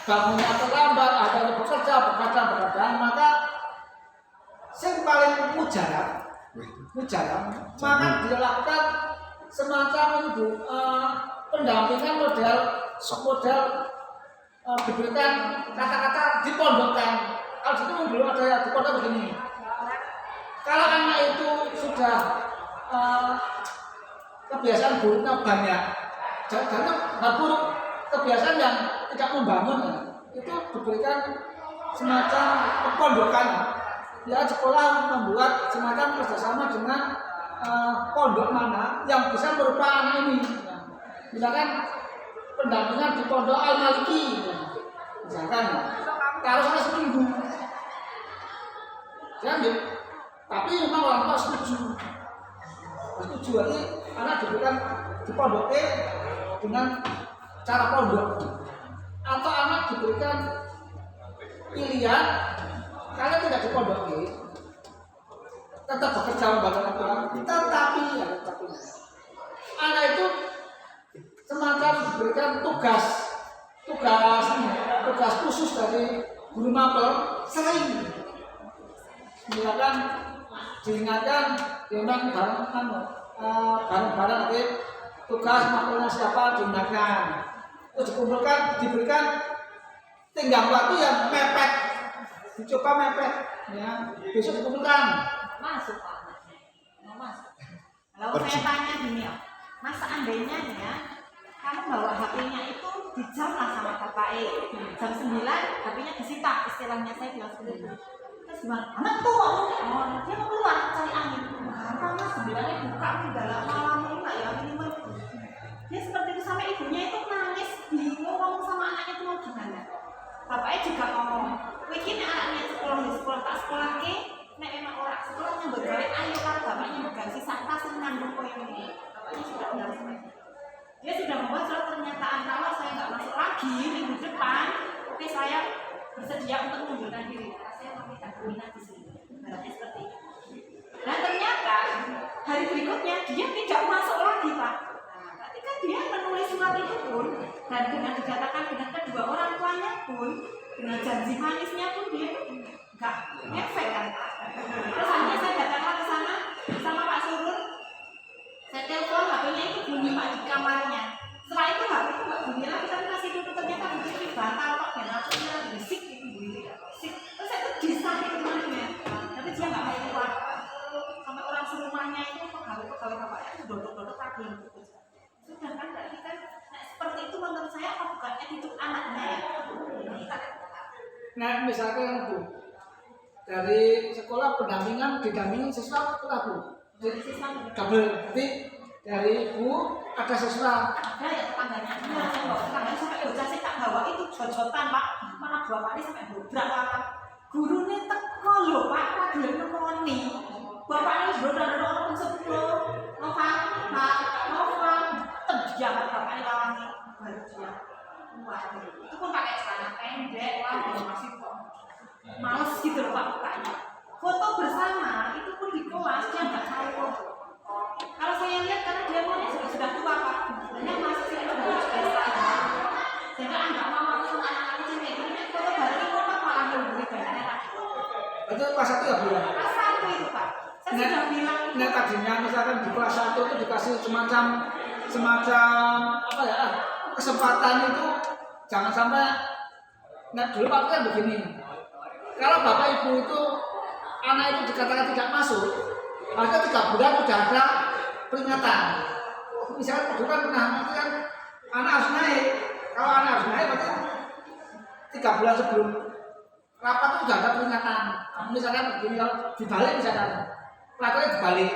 C: bangunnya terlambat, ada begadang, maka yang paling mujarab, maka dilakukan semacam itu pendampingan model diberikan kata-kata dipondokkan. Kalau itu belum ada ya dipondok begini. Kalau anak itu sudah kebiasaan buruknya banyak, karena buruk kebiasaan yang tidak membangun itu diberikan semacam kepondokan. Ya sekolah membuat semacam kerjasama dengan pondok mana yang bisa merupakan anak ini. Misalkan pendampingan di pondok Al-Maliki, misalkan harus ada seminggu. Jadi, tapi memang orang tua setuju ini anak diberikan di pondok dengan cara pondok, atau anak diberikan pilihan kalian tidak di pondok tetap bekerja membantu orang tua, tetapi anak itu semacam diberikan tugas khusus dari guru mapel sering misalkan diingatkan memang barang-barang nanti tugas mapelnya siapa diingatkan, terus dikumpulkan diberikan tinggal waktu yang mepet, dicoba mepet ya, besok dikumpulkan
D: Masuk Pak, mau masuk. Kalau saya tanya gini ya, Mas seandainya ya kamu bawa HP-nya itu di jam lah sama bapak jam 9 HP-nya disita, istilahnya saya bilang seperti itu. Terus gimana? Anak tuh, dia mau keluar cari angin. Kenapa Mas 9-nya buka di dalam malam ini Pak ya minimal. Dia seperti itu sampai ibunya itu nangis, bingung ngomong sama anaknya itu mau gimana. Bapaknya juga ngomong, mungkin anaknya sekolah tak sekolah ke, nek memang orang sekolahnya berbalik, ayo kalau bapaknya berganti sisa tas nanggung koyo ini. Bapaknya sudah bilang seperti itu. Dia sudah membuat surat pernyataan kalau saya nggak masuk lagi minggu depan, oke saya bersedia untuk mengundurkan diri. Saya mau tidak berminat di sini. Berarti seperti itu. Dan ternyata dia tidak masuk lagi Pak. Nah, ketika dia menulis surat itu pun dan dengan dikatakan dengan kedua orang tuanya pun dengan janji manisnya pun dia nggak ngefek kan. Terus akhirnya saya datanglah ke sana sama Pak Surut. Saya telepon, HP-nya itu bunyi Pak di kamarnya. Setelah itu HP itu nggak bunyi lagi, tapi masih duduk ternyata bunyi batal kok dan langsungnya berisik itu bunyi berisik. Terus saya tuh disahin rumahnya, tapi dia nggak mau keluar. Sampai orang serumahnya itu pegawai bapaknya itu dodok-dodok lagi yang itu. Sudah kan berarti kan seperti itu menurut saya apa bukan attitude anaknya ya?
C: Nah, misalkan Bu, dari sekolah pendampingan didampingi siswa kita Bu.
D: Dari siswa
C: Double, berarti dari Ibu ada siswa.
D: ada ya tetangganya, saya bawa tetangganya sampai bocah saya tak bawa itu jojotan Pak, mana dua kali sampai dobrak Pak. Gurunya teko lho Pak, ragil nemoni. Bapaknya sudah orang 10, Nova, dia bapaknya lawangi baru dia. Wah, itu pun pakai celana pendek, wah masih kok males gitu loh Pak bukanya. Foto bersama itu pun di kelas dia nggak tahu. Kalau saya lihat karena dia sudah tua Pak, sebenarnya masih sih itu harus biasa. Sehingga nggak mau aku sama anak-anak kecil kayak gini, foto bareng itu Pak malah memberi gayanya lagi.
C: Itu kelas 1 ya Bu ya?
D: Kelas 1 itu Pak, saya sudah bilang.
C: Nah tadinya misalkan di kelas 1 itu dikasih semacam apa ya kesempatan itu jangan sampai. Nah dulu Pak kan begini, kalau Bapak Ibu itu anak itu dikatakan tidak masuk, maka 3 bulan sudah ada peringatan. Misalkan dulu kan pernah kan anak harus naik. Kalau anak harus naik berarti 3 bulan sebelum rapat itu sudah ada peringatan. Misalkan begini, kalau dibalik misalkan peraturannya dibalik.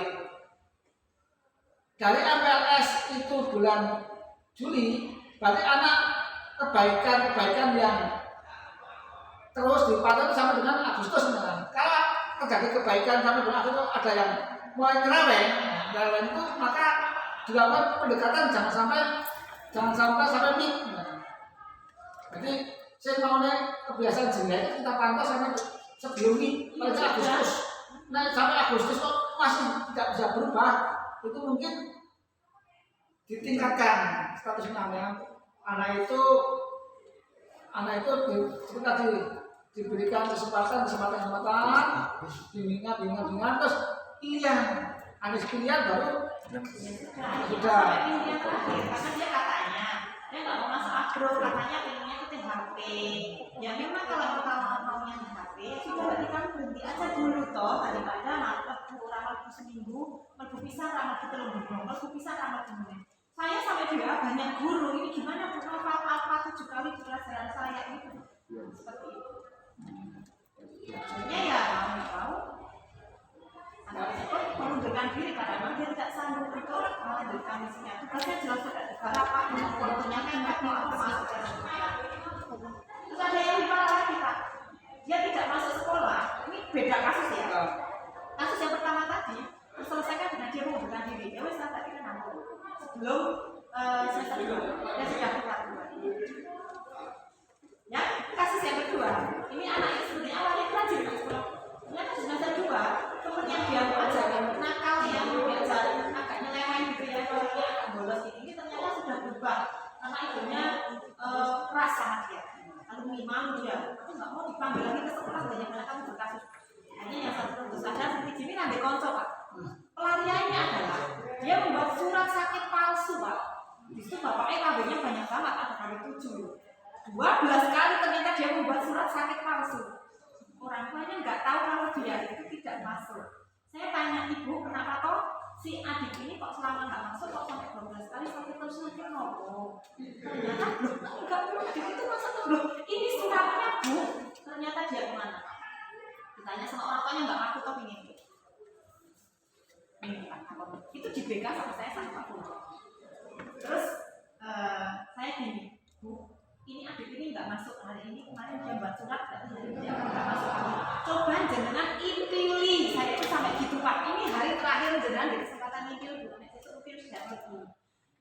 C: Dari MPLS itu bulan Juli, berarti anak kebaikan yang terus dipantau sampai dengan Agustus misalkan. Kalau terjadi kebaikan sampai dengan Agustus ada yang mulai nyereweng itu maka dilakukan pendekatan jangan sampai mik. Jadi saya maunya kebiasaan jelek kita pantau sampai sebelum mik pada Agustus. Nah sampai Agustus kok masih tidak bisa berubah, itu mungkin ditingkatkan status namanya anak itu tadi diberikan kesempatan bimbingan terus pilihan baru sudah
D: Karena dia katanya dia nggak mau masuk agro, katanya pengennya itu HP. Ya memang kalau maunya di HP sudah berarti kan berhenti aja dulu toh daripada ramal seminggu pisah ramal kita lebih pisah ramal kemudian. Saya sampai juga banyak guru ini gimana apa 7 kali di pelajaran saya itu seperti itu. Akhirnya ya mau anak tersebut mengundurkan diri karena memang dia tidak sanggup untuk mengundurkan misinya. Tugasnya jelas tidak negara Pak, waktunya kan nggak mau masuk ke sekolah. Terus ada yang lebih parah lagi Pak, dia tidak masuk sekolah. Ini beda kasus ya. Kasus yang pertama tadi terselesaikan dengan dia mengundurkan diri. Ya wes tadi kan aku sebelum semester 2 dia sudah keluar. Ya, kasus yang kedua, ini anak yang sebenarnya awalnya rajin di sekolah. Ternyata di semester 2, kemudian dia mau ajarin nakal ya, mau diajarin agak nyeleweng gitu ya, orangnya agak bolos ini ternyata sudah berubah. Karena ibunya keras sama dia, lalu malu dia, aku nggak mau dipanggil lagi ke sekolah banyak mereka berkasus. Hanya yang satu terus ada seperti ini nanti konco Pak. Pelariannya adalah dia membuat surat sakit palsu Pak. Di situ bapaknya KB-nya banyak banget, ada kali 7. 12 kali ternyata dia membuat surat sakit palsu. Orang tuanya nggak tahu kalau dia itu tidak masuk. Saya tanya ibu, kenapa toh si adik ini kok selama nggak masuk kok sampai 12 kali sakit palsu nanti nopo? Ternyata nggak perlu adik itu masuk loh. Ini suratnya Bu. Ternyata dia kemana? Ditanya sama orang tuanya nggak ngaku toh ini. Itu di BK sama saya sama Pak Bu. Terus saya gini, Bu. Ini adik ini nggak masuk hari ini, kemarin dia buat surat dia nggak masuk. Coba jenengan impili, saya itu sampai gitu Pak. Ini hari terakhir jenengan di kesempatan impil, bukan itu impil tidak pergi.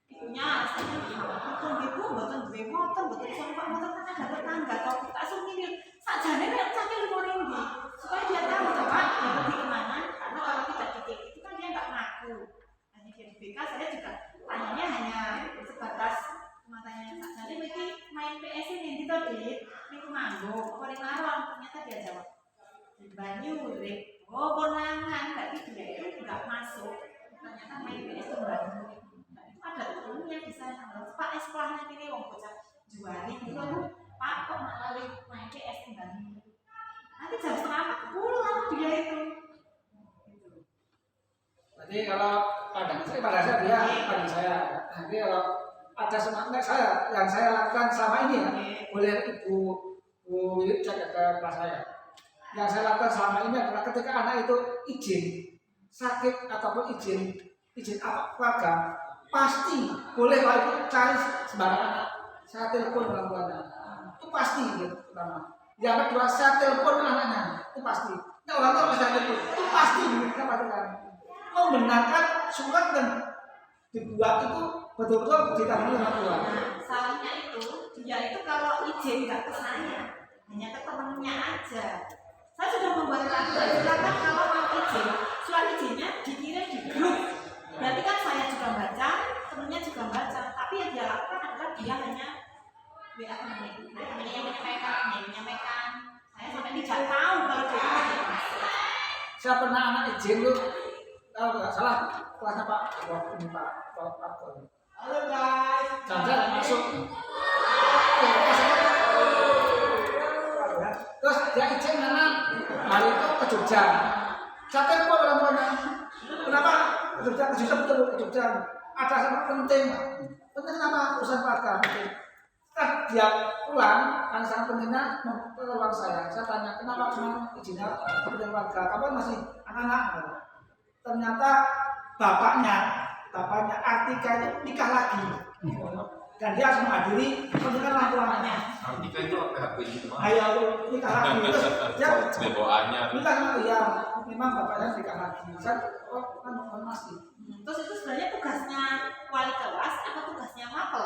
D: Ibunya alasannya betul ibu, betul dua motor, betul suami Pak motor kan ada tetangga, kalau kita langsung impil. Sajane nek cakil limoni supaya dia tahu coba dia pergi kemana. Karena kalau tidak titik itu kan dia nggak ngaku. Hanya dia BK saya juga tanyanya hanya sebatas matanya Pak Salim ini main PS ini gitu deh ini nganggo apa di marong ternyata dia jawab di Banyu Rek oh konangan berarti dia itu nggak masuk ternyata main PS di Banyu itu ada turunnya di sana Pak sekolahnya ini wong bocah juari gitu Pak kok malah main PS di Banyu nanti jam setengah pulang dia itu.
C: Jadi kalau pada saya dia pada saya. Nanti kalau ada semangat saya yang saya lakukan selama ini ya, boleh ibu cek ke kelas saya. Yang saya lakukan selama ini adalah ketika anak itu izin sakit ataupun izin apa keluarga, pasti boleh lah itu cari sembarangan. Saya telepon orang tuanya, itu pasti gitu pertama. Yang kedua saya telepon anaknya, itu pasti. Nah, orang tua bisa telepon, itu pasti kita pastikan. Membenarkan surat dan dibuat itu betul-betul ditangani orang tua.
D: Nah, salahnya itu dia itu kalau izin nggak ke saya, hanya ke temennya aja. Saya sudah membuat peraturan, silakan kalau mau izin, surat izinnya dikirim di grup. Berarti kan saya juga baca, temennya juga baca. Tapi yang dia lakukan adalah dia hanya WA temennya yang menyampaikan. Saya sampai tidak tahu kalau dia masuk.
C: Saya pernah anak izin tuh, kalau nggak salah kelasnya Pak ini Pak.
D: Halo guys.
C: Jangan masuk. Terus dia izin karena hari itu ke Jogja. Saya telepon orang tuanya. Kenapa ke Jogja? Betul ke Jogja. Ada sangat penting. Penting kenapa? Urusan keluarga. Setelah dia pulang, kan sangat pentingnya ke ruang saya. Saya tanya kenapa cuma izinnya kepentingan keluarga. Kapan masih anak-anak? Ternyata bapaknya Artika nikah lagi dan dia harus menghadiri pernikahan orang tuanya.
E: Artika itu PHP gitu mah.
C: Ayo nikah lagi terus dia
E: Bawaannya.
C: nikah ya memang bapaknya nikah lagi. Saya kan masih.
D: Terus itu sebenarnya tugasnya wali kelas atau tugasnya mapel?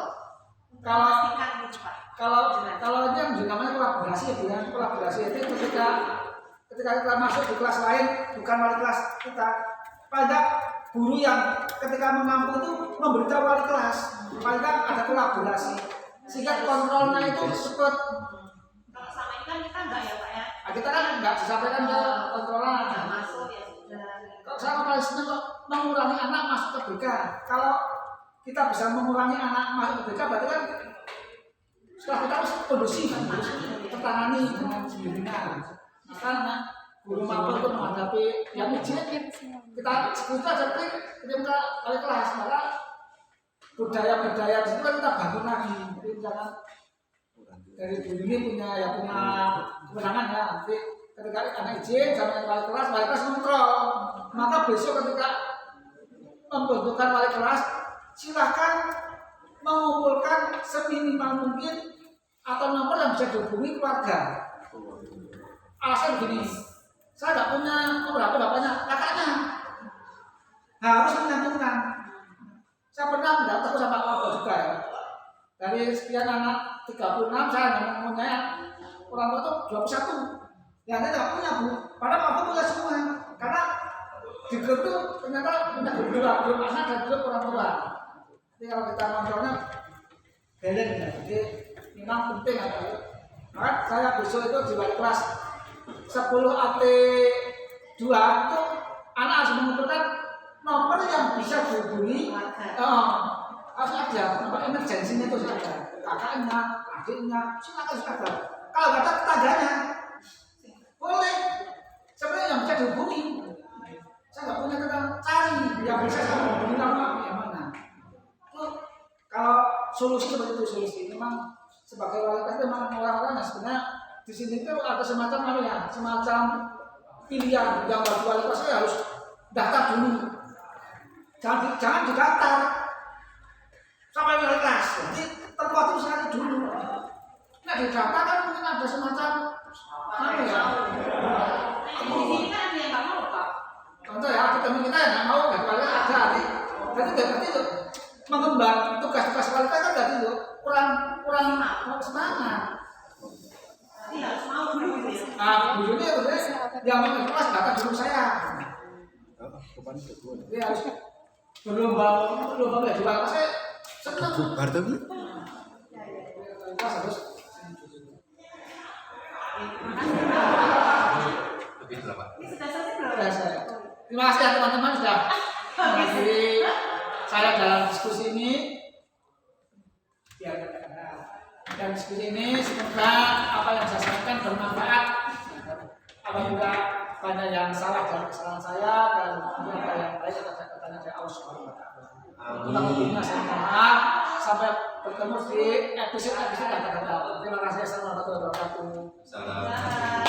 C: Kalau
D: memastikan gitu Pak.
C: Kalau ini yang namanya kolaborasi ya, dengan kolaborasi itu ketika kita masuk di kelas lain bukan wali kelas kita, pada guru yang ketika mengampu itu memberitahu wali kelas, paling ada kolaborasi sehingga kontrolnya itu cepat.
D: Kalau sama ini kan kita enggak ya Pak ya?
C: Nah, kita kan nggak disampaikan ke kontrolan.
D: Enggak masuk ya sudah.
C: Kalau saya paling senang kok mengurangi anak masuk ke BK. Kalau kita bisa mengurangi anak masuk ke BK, berarti kan setelah kita harus kondusif, tertangani dengan sendirinya. Karena guru mapel itu menghadapi yang izin kita jadi ketika wali kelas, maka budaya-budaya di situ kan kita bangun lagi. Jadi misalkan dari guru ini punya kewenangan ya, nanti ketika anak izin sama wali kelas kontrol. Maka besok ketika membentukkan wali kelas, silakan mengumpulkan seminimal mungkin atau nomor yang bisa dihubungi keluarga. Alasan begini, saya nggak punya nomor HP bapaknya, kakaknya harus menyambungkan. Saya pernah mendapat sama keluarga juga ya. Dari sekian anak 36, saya hanya mempunyai orang tua itu 21. Yang lain nggak punya Bu, padahal aku punya semua. Karena di grup itu ternyata punya grup anak dan grup orang tua. Jadi kalau kita kontrolnya balance ya, jadi memang penting ada. Maka saya besok itu di wali kelas 10 AT2 itu anak harus mengumpulkan nomor yang bisa dihubungi. Harus ada nomor emergensinya itu sudah ada, kakaknya, adiknya, silakan sudah ada. Kalau nggak ada tetangganya, boleh. Sebenarnya yang bisa dihubungi. Saya nggak punya tetangga, cari yang bisa saya hubungi nama yang mana. Kalau solusi seperti itu solusi, memang sebagai wali kelas memang orang-orang yang sebenarnya di sini itu ada semacam pilihan yang bagi wali kelas harus daftar dulu, jangan didaftar sampai wali kelas, jadi terkuat sekali dulu. Nah didaftar kan mungkin ada semacam
D: Di sini kan ada yang nggak mau Pak.
C: Contoh ya, teman kita yang nggak mau dari wali kelas ada, berarti itu mengemban tugas-tugas wali kelas kan berarti itu kurang semangat.
D: Jadi harus mau dulu gitu ya.
C: Nah, bujurnya yang mengenai kelas data dulu saya. Jadi harus berlomba ya juga saya senang.
G: Bubar tuh.
C: Harus
E: Begitu lah Pak.
D: Ini sudah selesai belum?
C: sudah saya. Terima kasih ya teman-teman sudah menghadiri saya dalam diskusi ini. Ya, dan diskusi ini semoga apa yang saya sampaikan bermanfaat. Apabila banyak yang salah dalam kesalahan saya dan apa yang baik akan saya bertanya dari Allah Subhanahu Wa Taala. Kurang lebihnya saya minta maaf. Sampai bertemu di episode yang akan datang. Terima kasih. Assalamualaikum warahmatullahi wabarakatuh.
E: Salam.